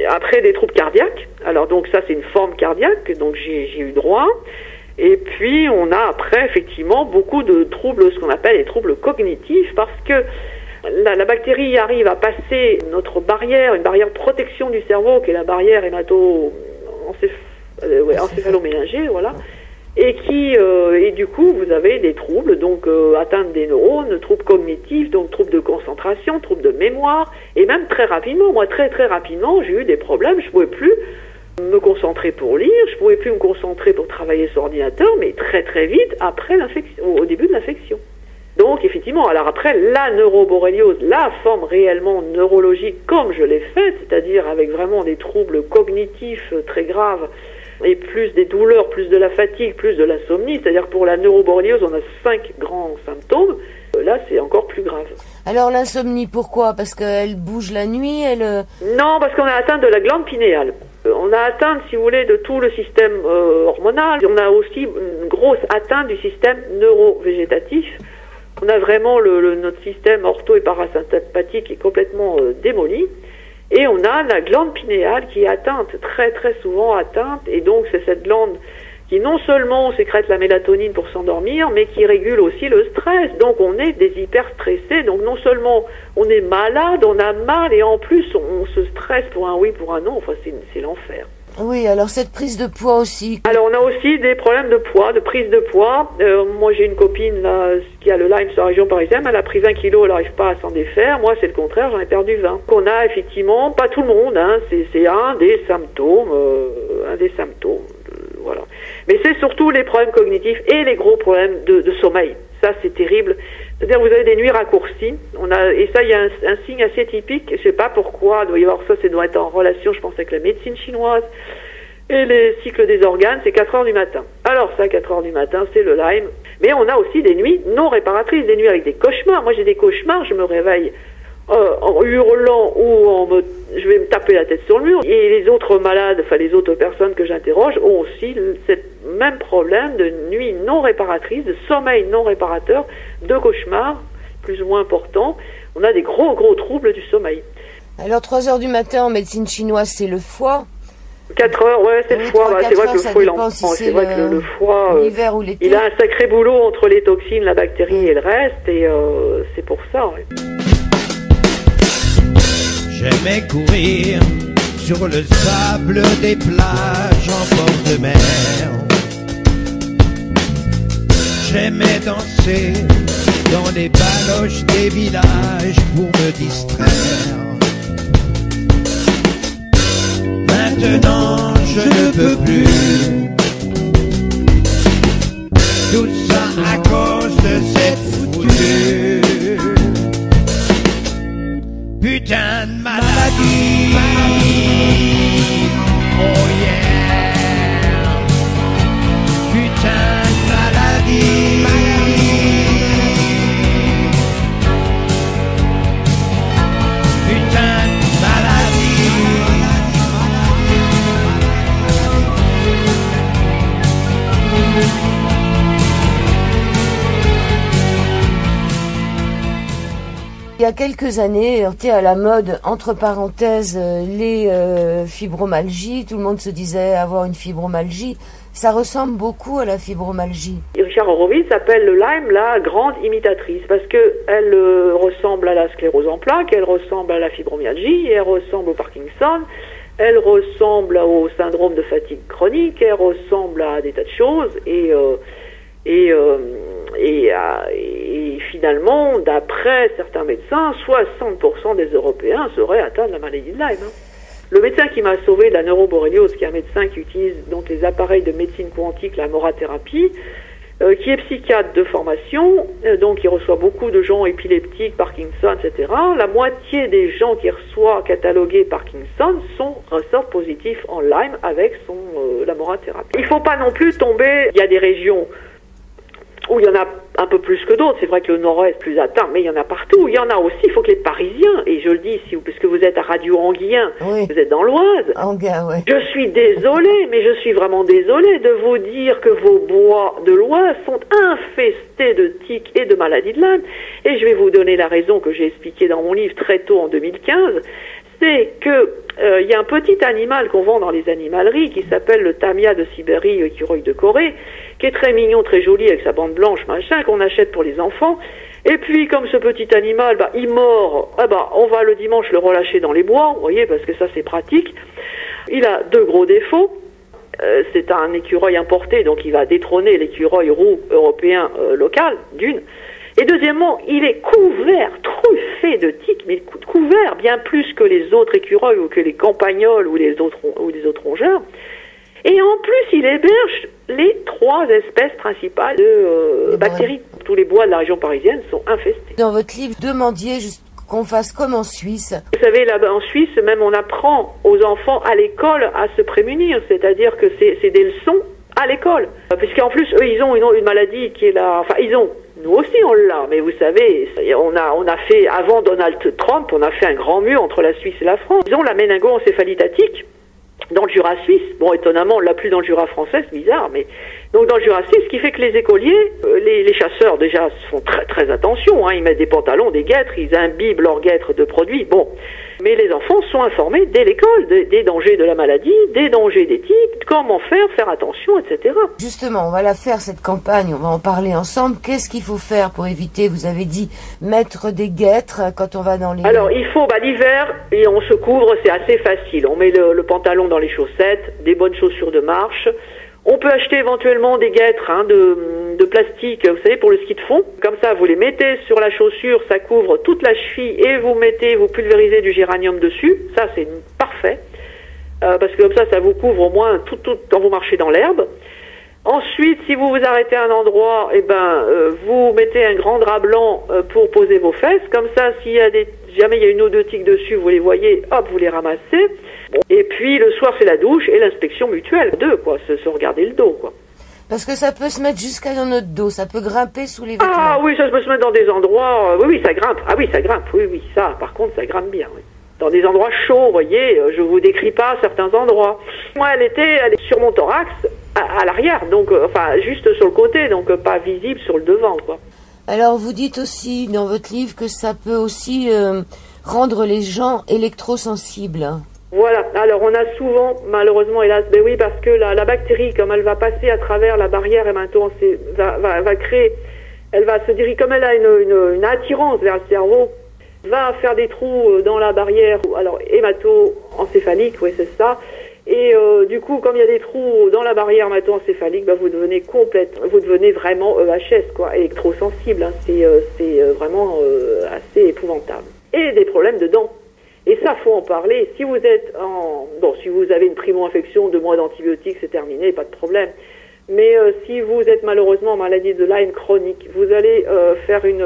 après des troubles cardiaques. Alors donc ça c'est une forme cardiaque, donc j'ai eu droit. Et puis, on a après, effectivement, beaucoup de troubles, ce qu'on appelle les troubles cognitifs, parce que la bactérie arrive à passer notre barrière, une barrière de protection du cerveau, qui est la barrière encéphalo-méningée, voilà, et du coup, vous avez des troubles, atteinte des neurones, troubles cognitifs, donc troubles de concentration, troubles de mémoire, et même très rapidement, moi, très très rapidement, j'ai eu des problèmes, je pouvais plus me concentrer pour lire, je pouvais plus me concentrer pour travailler sur ordinateur, mais très très vite après l'infection, au début de l'infection. Donc effectivement, alors après la neuroborréliose, la forme réellement neurologique comme je l'ai faite, c'est-à-dire avec vraiment des troubles cognitifs très graves et plus des douleurs, plus de la fatigue, plus de l'insomnie, c'est-à-dire pour la neuroborréliose, on a 5 grands symptômes. Là, c'est encore plus grave. Alors l'insomnie, pourquoi? Parce qu'elle bouge la nuit, Non, parce qu'on a atteint de la glande pinéale. On a atteint, si vous voulez, de tout le système hormonal. On a aussi une grosse atteinte du système neurovégétatif, On a vraiment notre système ortho et parasympathique qui est complètement démoli. Et on a la glande pinéale qui est atteinte, très très souvent atteinte. Et donc c'est cette glande qui non seulement sécrète la mélatonine pour s'endormir, mais qui régule aussi le stress. Donc on est des hyper stressés. Donc non seulement on est malade, on a mal, et en plus on se stresse pour un oui, pour un non. Enfin c'est l'enfer. Oui, alors cette prise de poids aussi. Alors on a aussi des problèmes de poids, de prise de poids. Moi j'ai une copine là, qui a le Lyme sur la région parisienne, elle a pris 20 kilos, elle n'arrive pas à s'en défaire. Moi c'est le contraire, j'en ai perdu 20. On a effectivement, pas tout le monde, hein, c'est un des symptômes, voilà. Mais c'est surtout les problèmes cognitifs et les gros problèmes de sommeil. Ça c'est terrible. C'est-à-dire vous avez des nuits raccourcies. Et ça il y a un signe assez typique. Je sais pas pourquoi. Il doit y avoir ça doit être en relation, je pense, avec la médecine chinoise et les cycles des organes. C'est 4 heures du matin. Alors ça, 4 heures du matin, c'est le Lyme. Mais on a aussi des nuits non réparatrices, des nuits avec des cauchemars. Moi j'ai des cauchemars. Je me réveille en hurlant ou je vais me taper la tête sur le mur. Et les autres malades, enfin les autres personnes que j'interroge ont aussi ce même problème de nuit non réparatrice, de sommeil non réparateur, de cauchemars plus ou moins importants. On a des gros troubles du sommeil. Alors 3 heures du matin en médecine chinoise, c'est le foie. 4 heures, ouais, c'est le foie. C'est vrai que le foie, c'est vrai que le foie, il a un sacré boulot entre les toxines, la bactérie et le reste, et c'est pour ça. Ouais. J'aimais courir sur le sable des plages en bord de mer. J'aimais danser dans les baloches des villages pour me distraire. Maintenant je ne peux plus. Tout ça à cause de cette foutue putain de maladie. Oh yeah. Putain de maladie. Putain de maladie. Il y a quelques années, était à la mode, entre parenthèses, les fibromalgies. Tout le monde se disait avoir une fibromalgie. Ça ressemble beaucoup à la fibromalgie. Richard Horowitz appelle le Lyme la grande imitatrice parce que elle ressemble à la sclérose en plaques, elle ressemble à la fibromyalgie, elle ressemble au Parkinson, elle ressemble au syndrome de fatigue chronique, elle ressemble à des tas de choses et finalement, d'après certains médecins, 60% des Européens seraient atteints de la maladie de Lyme. Le médecin qui m'a sauvé de la neuroborréliose, qui est un médecin qui utilise donc les appareils de médecine quantique, la morathérapie, qui est psychiatre de formation, donc il reçoit beaucoup de gens épileptiques, Parkinson, etc. La moitié des gens qui reçoivent catalogués Parkinson ressortent positifs en Lyme avec la morathérapie. Il ne faut pas non plus tomber, il y a des régions où il y en a un peu plus que d'autres. C'est vrai que le nord-est est plus atteint, mais il y en a partout. Il y en a aussi, il faut que les Parisiens, et je le dis ici, puisque vous êtes à Radio Anguien, oui. Vous êtes dans l'Oise. Anguien, oui. Je suis désolée, mais je suis vraiment désolée de vous dire que vos bois de l'Oise sont infestés de tiques et de maladies de Lyme. Et je vais vous donner la raison que j'ai expliquée dans mon livre très tôt en 2015. C'est que il y a un petit animal qu'on vend dans les animaleries qui s'appelle le Tamia de Sibérie, écureuil de Corée, qui est très mignon, très joli avec sa bande blanche, machin, qu'on achète pour les enfants. Et puis, comme ce petit animal, il mord, on va le dimanche le relâcher dans les bois, vous voyez, parce que ça c'est pratique. Il a 2 gros défauts. C'est un écureuil importé, donc il va détrôner l'écureuil roux européen local, d'une. Et deuxièmement, il est couvert, truffé de tiques, mais couvert bien plus que les autres écureuils ou que les campagnols ou les autres rongeurs. Et en plus, il héberge les 3 espèces principales de bactéries. Tous les bois de la région parisienne sont infestés. Dans votre livre, demandiez qu'on fasse comme en Suisse. Vous savez, là-bas en Suisse, même on apprend aux enfants à l'école à se prémunir. C'est-à-dire que c'est des leçons à l'école. Puisqu'en plus, eux, ils ont une maladie qui est là... Enfin, ils ont... Nous aussi, on l'a, mais vous savez, on a fait, avant Donald Trump, on a fait un grand mur entre la Suisse et la France. Ils ont la méningo-encéphalite attique dans le Jura suisse. Bon, étonnamment, on l'a plus dans le Jura français, c'est bizarre, mais Donc dans le Jurassique, ce qui fait que les écoliers, les chasseurs déjà font très très attention, hein, ils mettent des pantalons, des guêtres, ils imbibent leurs guêtres de produits, bon. Mais les enfants sont informés dès l'école des dangers de la maladie, des dangers des tiques, comment faire attention, etc. Justement, on va la faire cette campagne, on va en parler ensemble. Qu'est-ce qu'il faut faire pour éviter, vous avez dit, mettre des guêtres quand on va dans les... Alors il faut, l'hiver, et on se couvre, c'est assez facile. On met le pantalon dans les chaussettes, des bonnes chaussures de marche. On peut acheter éventuellement des guêtres de plastique, vous savez, pour le ski de fond. Comme ça, vous les mettez sur la chaussure, ça couvre toute la cheville et vous pulvérisez du géranium dessus. Ça, c'est parfait. Parce que comme ça vous couvre au moins tout quand vous marchez dans l'herbe. Ensuite, si vous vous arrêtez à un endroit, vous mettez un grand drap blanc pour poser vos fesses. Comme ça, jamais il y a une ou deux tiques dessus, vous les voyez, hop, vous les ramassez. Et puis le soir, c'est la douche et l'inspection mutuelle. Se regarder le dos, quoi. Parce que ça peut se mettre jusqu'à dans notre dos, ça peut grimper sous les vêtements. Ah oui, ça peut se mettre dans des endroits... oui, ça grimpe. Ah oui, ça grimpe. Oui, ça, par contre, ça grimpe bien, oui. Dans des endroits chauds, vous voyez, je vous décris pas certains endroits. Moi, elle est sur mon thorax, à l'arrière, donc, juste sur le côté, donc pas visible sur le devant, quoi. Alors, vous dites aussi dans votre livre que ça peut aussi rendre les gens électrosensibles. Voilà, alors on a souvent, malheureusement, hélas, oui, parce que la bactérie, comme elle va passer à travers la barrière, et maintenant va créer, elle va se diriger, comme elle a une attirance vers le cerveau, va faire des trous dans la barrière, alors hémato-encéphalique, oui c'est ça, et du coup, comme il y a des trous dans la barrière hémato-encéphalique, vous devenez vraiment EHS, quoi, électrosensible, hein, c'est vraiment assez épouvantable. Et des problèmes de dents. Et ça, faut en parler. Si vous avez une primo-infection, 2 mois d'antibiotiques, c'est terminé, pas de problème. Mais si vous êtes malheureusement en maladie de Lyme chronique, vous allez faire une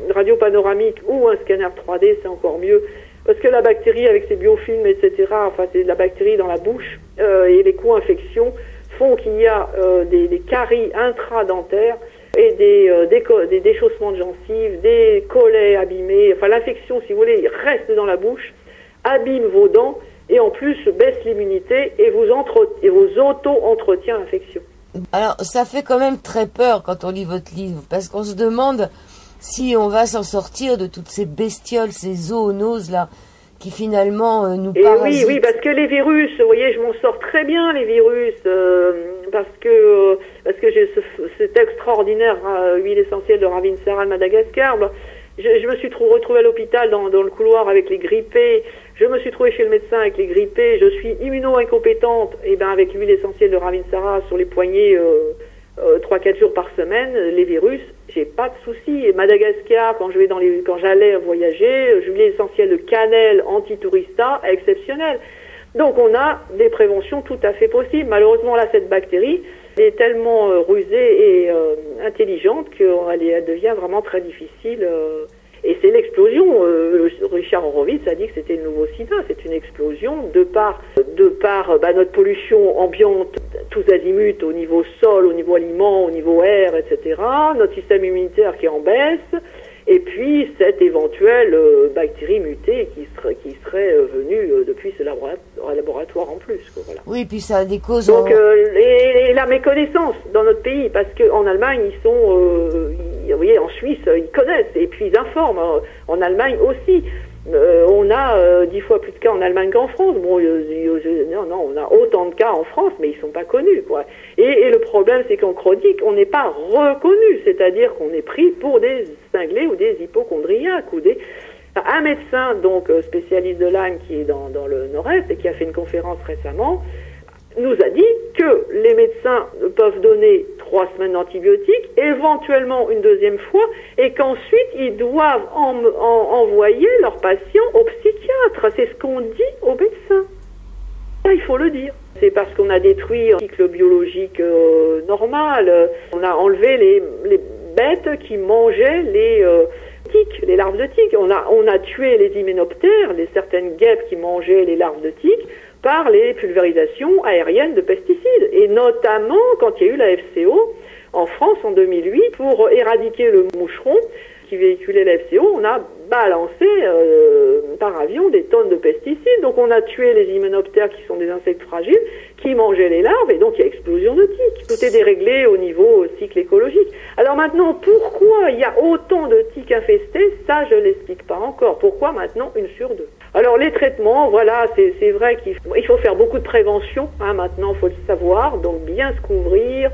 radio panoramique ou un scanner 3D, c'est encore mieux. Parce que la bactérie, avec ses biofilms, etc., c'est de la bactérie dans la bouche, et les co-infections font qu'il y a des caries intradentaires, et des déchaussements de gencives, des collets abîmés, l'infection, si vous voulez, reste dans la bouche, abîme vos dents, et en plus baisse l'immunité et vous auto-entretient l'infection. Alors, ça fait quand même très peur quand on lit votre livre, parce qu'on se demande si on va s'en sortir de toutes ces bestioles, ces zoonoses là, qui finalement nous parasitent. Oui, parce que les virus, vous voyez, je m'en sors très bien, les virus, parce que j'ai cette extraordinaire huile essentielle de Ravinsara de Madagascar. Je me suis retrouvée à l'hôpital dans le couloir avec les grippés, je me suis trouvée chez le médecin avec les grippés, je suis immuno-incompétente, avec l'huile essentielle de Ravinsara sur les poignets 3-4 jours par semaine, les virus, j'ai pas de soucis. Et Madagascar, quand j'allais voyager, l'huile essentielle de cannelle anti-tourista, exceptionnelle. Donc on a des préventions tout à fait possibles. Malheureusement là, cette bactérie est tellement rusée et intelligente qu'elle devient vraiment très difficile. Et c'est l'explosion. Richard Horowitz a dit que c'était le nouveau sida. C'est une explosion de par notre pollution ambiante, tous azimuts, au niveau sol, au niveau aliment, au niveau air, etc. Notre système immunitaire qui est en baisse. Et puis cette éventuelle bactérie mutée qui serait venue depuis ce laboratoire en plus. Voilà. Oui, puis ça a des causes... Donc et la méconnaissance dans notre pays, parce qu'en Allemagne, ils sont... vous voyez, en Suisse, ils connaissent et puis ils informent. En Allemagne aussi. On a 10 fois plus de cas en Allemagne qu'en France. Bon, non, on a autant de cas en France, mais ils sont pas connus, quoi. Et le problème, c'est qu'en chronique, on n'est pas reconnu, c'est-à-dire qu'on est pris pour des cinglés ou des hypochondriaques ou des... Un médecin, donc spécialiste de Lyme, qui est dans le Nord-Est et qui a fait une conférence récemment, nous a dit que les médecins peuvent donner 3 semaines d'antibiotiques, éventuellement une deuxième fois, et qu'ensuite ils doivent envoyer leurs patients au psychiatre. C'est ce qu'on dit aux médecins. Ça, il faut le dire. C'est parce qu'on a détruit un cycle biologique normal. On a enlevé les bêtes qui mangeaient les tiques, les larves de tiques. On a tué les hyménoptères, certaines guêpes qui mangeaient les larves de tiques, par les pulvérisations aériennes de pesticides. Et notamment quand il y a eu la FCO en France en 2008 pour éradiquer le moucheron. qui véhiculait la FCO, on a balancé par avion des tonnes de pesticides. Donc on a tué les hyménoptères qui sont des insectes fragiles, qui mangeaient les larves, et donc il y a explosion de tiques. Tout est déréglé au niveau cycle écologique. Alors maintenant, pourquoi il y a autant de tiques infestées? Ça, je l'explique pas encore. Pourquoi maintenant une sur deux? Alors les traitements, voilà, c'est vrai qu'il faut faire beaucoup de prévention, hein, maintenant, il faut le savoir, donc bien se couvrir,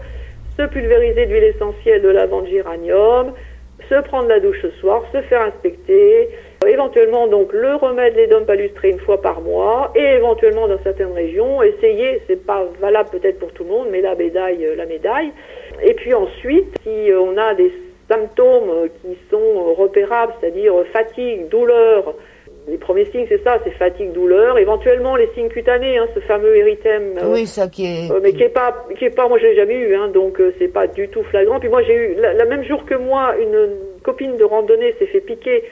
se pulvériser d'huile essentielle de lavande géranium, se prendre la douche ce soir, se faire inspecter, éventuellement donc le remède Ledum palustré une fois par mois, et éventuellement dans certaines régions, essayer, c'est pas valable peut-être pour tout le monde, mais la médaille. Et puis ensuite, si on a des symptômes qui sont repérables, c'est-à-dire fatigue, douleur, les premiers signes, c'est ça, c'est fatigue, douleur, éventuellement les signes cutanés, hein, ce fameux érythème. Oui, ça qui est... mais qui est pas, moi je l'ai jamais eu, hein, donc c'est pas du tout flagrant. Puis moi j'ai eu, la même jour que moi, une copine de randonnée s'est fait piquer,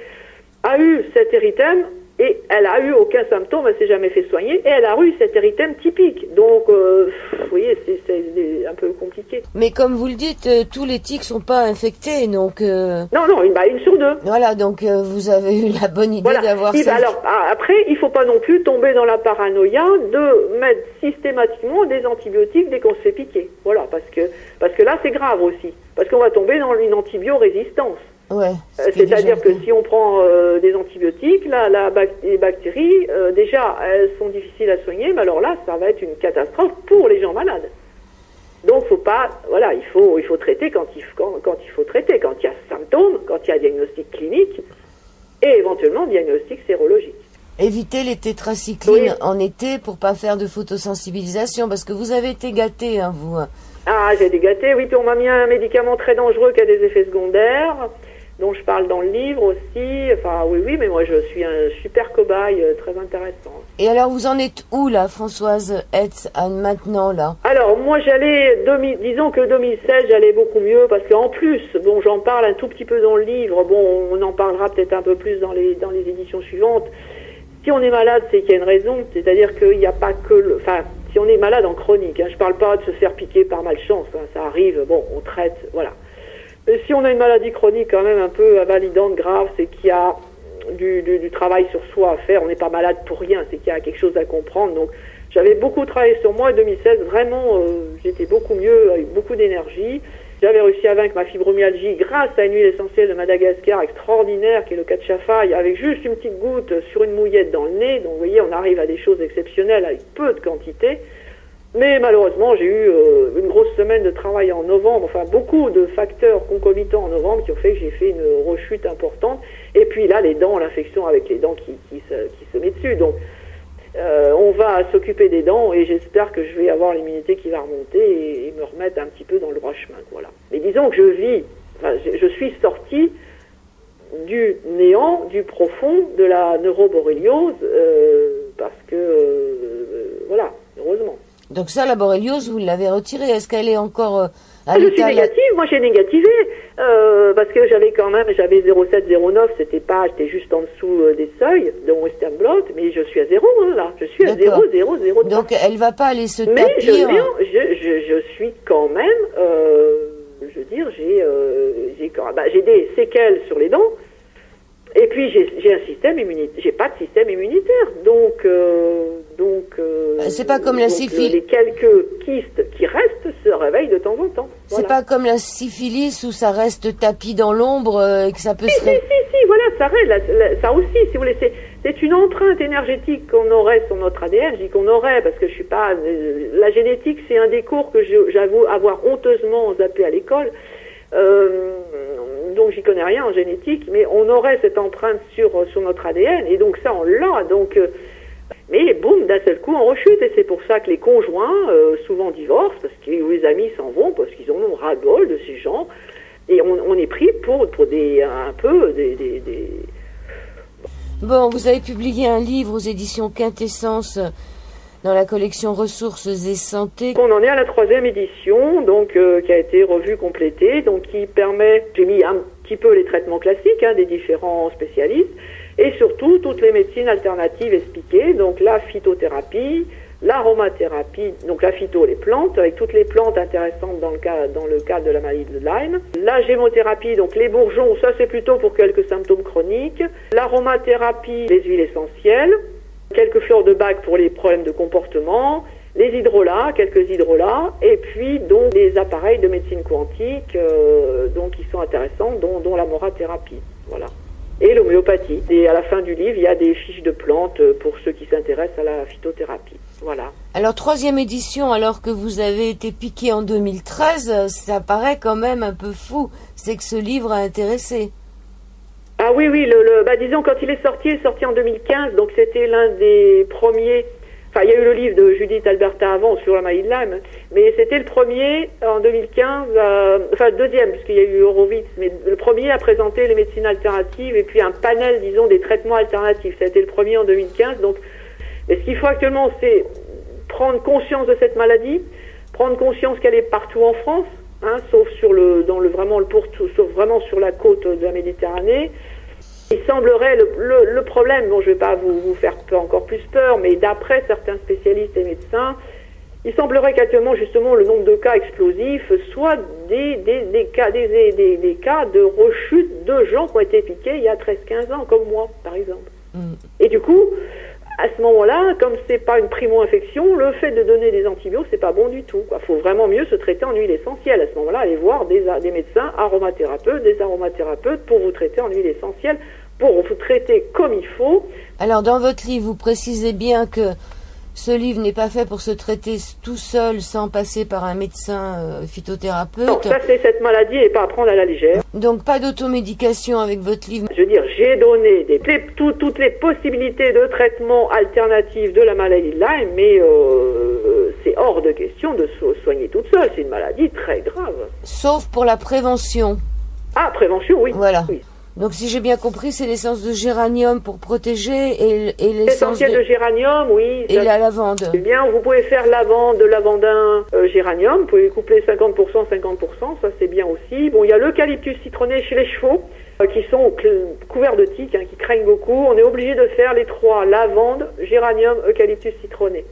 a eu cet érythème, et elle a eu aucun symptôme, elle s'est jamais fait soigner, et elle a eu cet érythème typique. Donc, vous voyez, c'est un peu compliqué. Mais comme vous le dites, tous les tiques sont pas infectés, donc... Non, une sur deux. Voilà, donc vous avez eu la bonne idée d'avoir ça. Alors, après, il faut pas non plus tomber dans la paranoïa de mettre systématiquement des antibiotiques dès qu'on se fait piquer. Voilà, parce que là, c'est grave aussi. Parce qu'on va tomber dans une antibiorésistance. Ouais, c'est-à-dire que si on prend des antibiotiques, les bactéries, déjà, elles sont difficiles à soigner, mais alors là, ça va être une catastrophe pour les gens malades. Donc, il faut traiter quand il faut traiter, quand il y a symptômes, quand il y a diagnostic clinique, et éventuellement diagnostic sérologique. Éviter les tétracyclines en été pour pas faire de photosensibilisation, parce que vous avez été gâté, hein, vous. Ah, j'ai été gâté, oui, puis on m'a mis un médicament très dangereux qui a des effets secondaires, dont je parle dans le livre aussi. Enfin, oui, mais moi, je suis un super cobaye très intéressant. Et alors, vous en êtes où, là, Françoise Hetz, maintenant, là? Alors, moi, disons que 2016, j'allais beaucoup mieux, parce qu'en plus, bon, j'en parle un tout petit peu dans le livre, bon, on en parlera peut-être un peu plus dans les éditions suivantes. Si on est malade, c'est qu'il y a une raison, c'est-à-dire qu'il n'y a pas que si on est malade en chronique, hein, je parle pas de se faire piquer par malchance, hein, ça arrive, bon, on traite, voilà. Mais si on a une maladie chronique quand même un peu invalidante, grave, c'est qu'il y a du travail sur soi à faire, on n'est pas malade pour rien, c'est qu'il y a quelque chose à comprendre. Donc j'avais beaucoup travaillé sur moi, en 2016, vraiment, j'étais beaucoup mieux, avec beaucoup d'énergie. J'avais réussi à vaincre ma fibromyalgie grâce à une huile essentielle de Madagascar extraordinaire, qui est le cachafaï, avec juste une petite goutte sur une mouillette dans le nez. Donc vous voyez, on arrive à des choses exceptionnelles avec peu de quantité. Mais malheureusement, j'ai eu une grosse semaine de travail en novembre, enfin beaucoup de facteurs concomitants en novembre qui ont fait que j'ai fait une rechute importante. Et puis là, les dents, l'infection avec les dents qui se met dessus. Donc on va s'occuper des dents et j'espère que je vais avoir l'immunité qui va remonter et me remettre un petit peu dans le droit chemin. Voilà. Mais disons que je suis sortie du néant, du profond de la neuroborréliose, parce que, voilà, heureusement. Donc ça, la borréliose, vous l'avez retirée. Est-ce qu'elle est encore à l'état? Je suis négative. Moi, j'ai négativé parce que j'avais 0,7, 0,9. J'étais juste en dessous des seuils de mon Western blot, mais je suis à 0 là. Je suis à 0, 0, 0. Donc elle va pas aller se tapir. Mais je suis quand même. Je veux dire, j'ai des séquelles sur les dents. Et puis j'ai un système immunitaire, j'ai pas de système immunitaire, donc c'est pas comme la syphilis. Les quelques kystes qui restent se réveillent de temps en temps. Voilà. C'est pas comme la syphilis où ça reste tapis dans l'ombre et que ça peut se... Si, voilà, ça reste, ça aussi, si vous voulez, c'est une empreinte énergétique qu'on aurait sur notre ADN. Je dis qu'on aurait parce que je suis pas, la génétique, c'est un des cours que j'avoue avoir honteusement zappé à l'école. Donc j'y connais rien en génétique, mais on aurait cette empreinte sur notre ADN, et donc ça on l'a, donc mais boum, d'un seul coup on rechute, et c'est pour ça que les conjoints souvent divorcent, parce que les amis s'en vont, parce qu'ils en ont ras-le-bol de ces gens, et on est pris pour des Bon, vous avez publié un livre aux éditions Quintessence, dans la collection Ressources et Santé. On en est à la 3e édition, donc qui a été revue, complétée, donc qui permet, j'ai mis un petit peu les traitements classiques des différents spécialistes, et surtout toutes les médecines alternatives expliquées, donc la phytothérapie, l'aromathérapie, donc la phyto, les plantes, avec toutes les plantes intéressantes dans le cadre de la maladie de Lyme, la gémothérapie, donc les bourgeons, ça c'est plutôt pour quelques symptômes chroniques, l'aromathérapie, les huiles essentielles, quelques fleurs de bac pour les problèmes de comportement, les hydrolats, quelques hydrolats, et puis donc les appareils de médecine quantique donc qui sont intéressants, dont la morathérapie, voilà. Et l'homéopathie. Et à la fin du livre, il y a des fiches de plantes pour ceux qui s'intéressent à la phytothérapie. Voilà. Alors, 3e édition, alors que vous avez été piqué en 2013, ça paraît quand même un peu fou. C'est que ce livre a intéressé. Ah oui, disons, quand il est sorti en 2015, donc c'était l'un des premiers. Enfin, il y a eu le livre de Judith Alberta avant sur la maladie de Lyme, mais c'était le premier en 2015, le deuxième, puisqu'il y a eu Horowitz, mais le premier à présenter les médecines alternatives et puis un panel, disons, des traitements alternatifs. Ça a été le premier en 2015. Donc, mais ce qu'il faut actuellement, c'est prendre conscience de cette maladie, prendre conscience qu'elle est partout en France, sauf sauf vraiment sur la côte de la Méditerranée. Il semblerait, le problème, bon je ne vais pas vous faire encore plus peur, mais d'après certains spécialistes et médecins, il semblerait qu'actuellement justement le nombre de cas explosifs soit des cas de rechute de gens qui ont été piqués il y a 13-15 ans, comme moi par exemple. Et du coup, à ce moment-là, comme c'est pas une primo-infection, le fait de donner des antibiotiques, c'est pas bon du tout. Il faut vraiment mieux se traiter en huile essentielle. À ce moment-là, aller voir des médecins aromathérapeutes, des aromathérapeutes pour vous traiter en huile essentielle, pour vous traiter comme il faut. Alors, dans votre livre, vous précisez bien que ce livre n'est pas fait pour se traiter tout seul sans passer par un médecin phytothérapeute. Non, ça c'est cette maladie et pas à prendre à la légère. Donc pas d'automédication avec votre livre. Je veux dire, j'ai donné toutes les possibilités de traitement alternatifs de la maladie de Lyme, mais c'est hors de question de se soigner toute seule. C'est une maladie très grave. Sauf pour la prévention. Ah, prévention, oui. Voilà. Oui. Donc, si j'ai bien compris, c'est l'essence de géranium pour protéger et l'essence de géranium, oui. Et la lavande. Eh bien, vous pouvez faire de lavandin géranium. Vous pouvez coupler 50%, 50%. Ça, c'est bien aussi. Bon, il y a l'eucalyptus citronné chez les chevaux qui sont couverts de tiques, qui craignent beaucoup. On est obligé de faire les trois: lavande, géranium, eucalyptus citronné.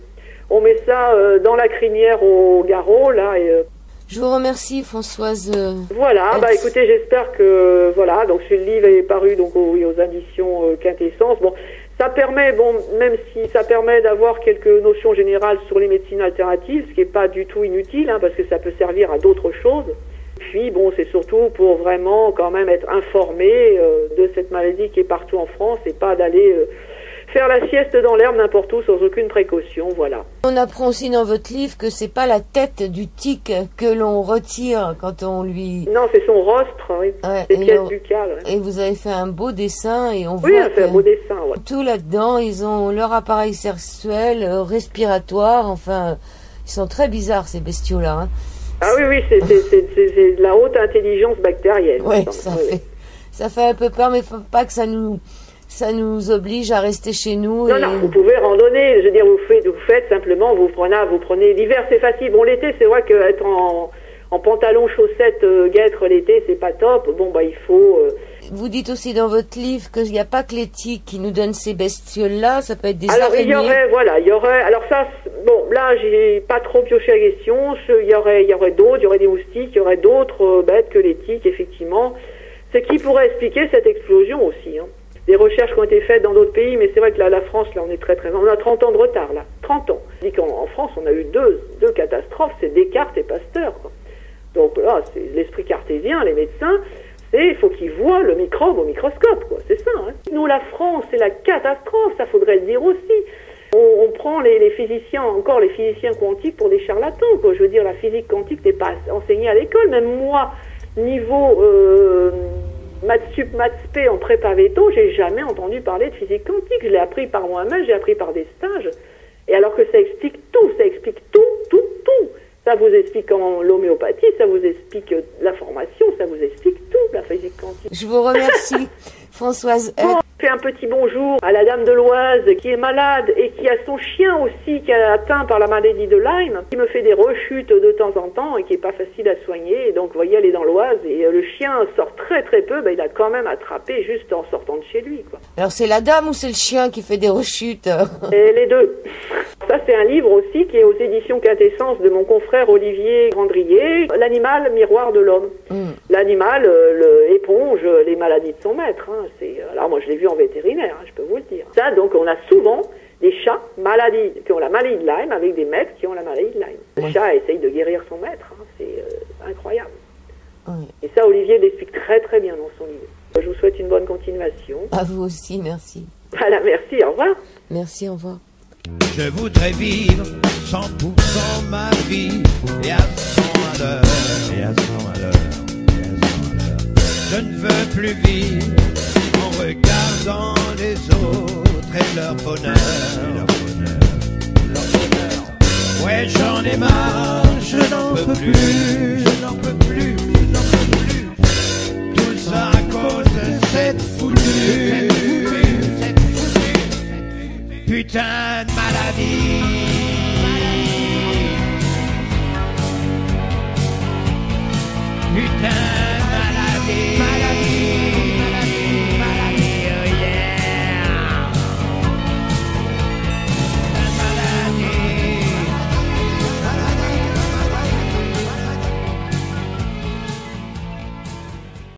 On met ça dans la crinière au garrot, là, et... Je vous remercie, Françoise. Voilà, écoutez, j'espère que, voilà, donc ce livre est paru donc aux éditions Quintessence. Bon, ça permet, même si ça permet d'avoir quelques notions générales sur les médecines alternatives, ce qui n'est pas du tout inutile, parce que ça peut servir à d'autres choses. Puis, c'est surtout pour vraiment quand même être informé de cette maladie qui est partout en France et pas d'aller faire la sieste dans l'herbe n'importe où sans aucune précaution, voilà. On apprend aussi dans votre livre que c'est pas la tête du tic que l'on retire quand on lui... Non, c'est son rostre, oui. Ouais, les pièces buccales. Ouais. Et vous avez fait un beau dessin et on voit on fait un beau dessin, ouais. Tout là-dedans, ils ont leur appareil sexuel, respiratoire, enfin, ils sont très bizarres ces bestiaux-là. Ah oui, c'est de la haute intelligence bactérienne. Oui, ça fait un peu peur, mais il ne faut pas que ça nous oblige à rester chez nous. Non, vous pouvez randonner. Je veux dire, vous faites simplement, vous prenez. L'hiver, c'est facile. Bon, l'été, c'est vrai qu'être en pantalon, chaussettes, guêtres l'été, c'est pas top. Il faut. Vous dites aussi dans votre livre qu'il n'y a pas que les tiques qui nous donnent ces bestioles-là. Ça peut être des araignées. Il y aurait. Alors ça, là, j'ai pas trop pioché la question. Il y aurait d'autres. Il y aurait des moustiques. Il y aurait d'autres bêtes que les tiques, effectivement. Ce qui pourrait expliquer cette explosion aussi. Des recherches qui ont été faites dans d'autres pays, mais c'est vrai que la France, là, on est très très... On a 30 ans de retard, là. 30 ans. Je dis qu'en France, on a eu deux catastrophes, c'est Descartes et Pasteur, quoi. Donc là, c'est l'esprit cartésien, les médecins, il faut qu'ils voient le microbe au microscope, quoi. C'est ça, Nous, la France, c'est la catastrophe, ça faudrait le dire aussi. On prend les physiciens quantiques pour des charlatans, quoi. Je veux dire, la physique quantique n'est pas enseignée à l'école. Même moi, niveau... Maths sup, maths spé en prépa véto, j'ai jamais entendu parler de physique quantique. Je l'ai appris par moi-même, j'ai appris par des stages. Et alors que ça explique tout. Ça vous explique comment l'homéopathie, ça vous explique la formation, ça vous explique tout, la physique quantique. Je vous remercie, Françoise. Je fais un petit bonjour à la dame de l'Oise qui est malade et Il y a son chien aussi qui est atteint par la maladie de Lyme, qui me fait des rechutes de temps en temps et qui est pas facile à soigner. Et donc, vous voyez, elle est dans l'Oise et le chien sort très très peu. Ben, il a quand même attrapé juste en sortant de chez lui, quoi. Alors c'est la dame ou c'est le chien qui fait des rechutes? Et les deux. Ça, c'est un livre aussi qui est aux éditions Quintessence de mon confrère Olivier Grandrier, L'animal miroir de l'homme. L'animal éponge les maladies de son maître. Hein. Alors moi, je l'ai vu en vétérinaire, hein, je peux vous le dire. Ça, donc, on a souvent des chats qui ont la maladie de Lyme avec des maîtres qui ont la maladie de Lyme. Le chat essaye de guérir son maître. Hein. C'est incroyable. Et ça, Olivier l'explique très très bien dans son livre. Je vous souhaite une bonne continuation. À vous aussi, merci. Voilà, merci, au revoir. Merci, au revoir. Je voudrais vivre 100% ma vie et à 100 à l'heure, et à 100 à l'heure, et à 100 à l'heure. Je ne veux plus vivre en regardant les autres et leur bonheur, leur bonheur. Ouais, j'en ai marre, je n'en peux plus, je n'en peux plus, je n'en peux plus. Tout ça à cause de cette foutue putain de maladie. Putain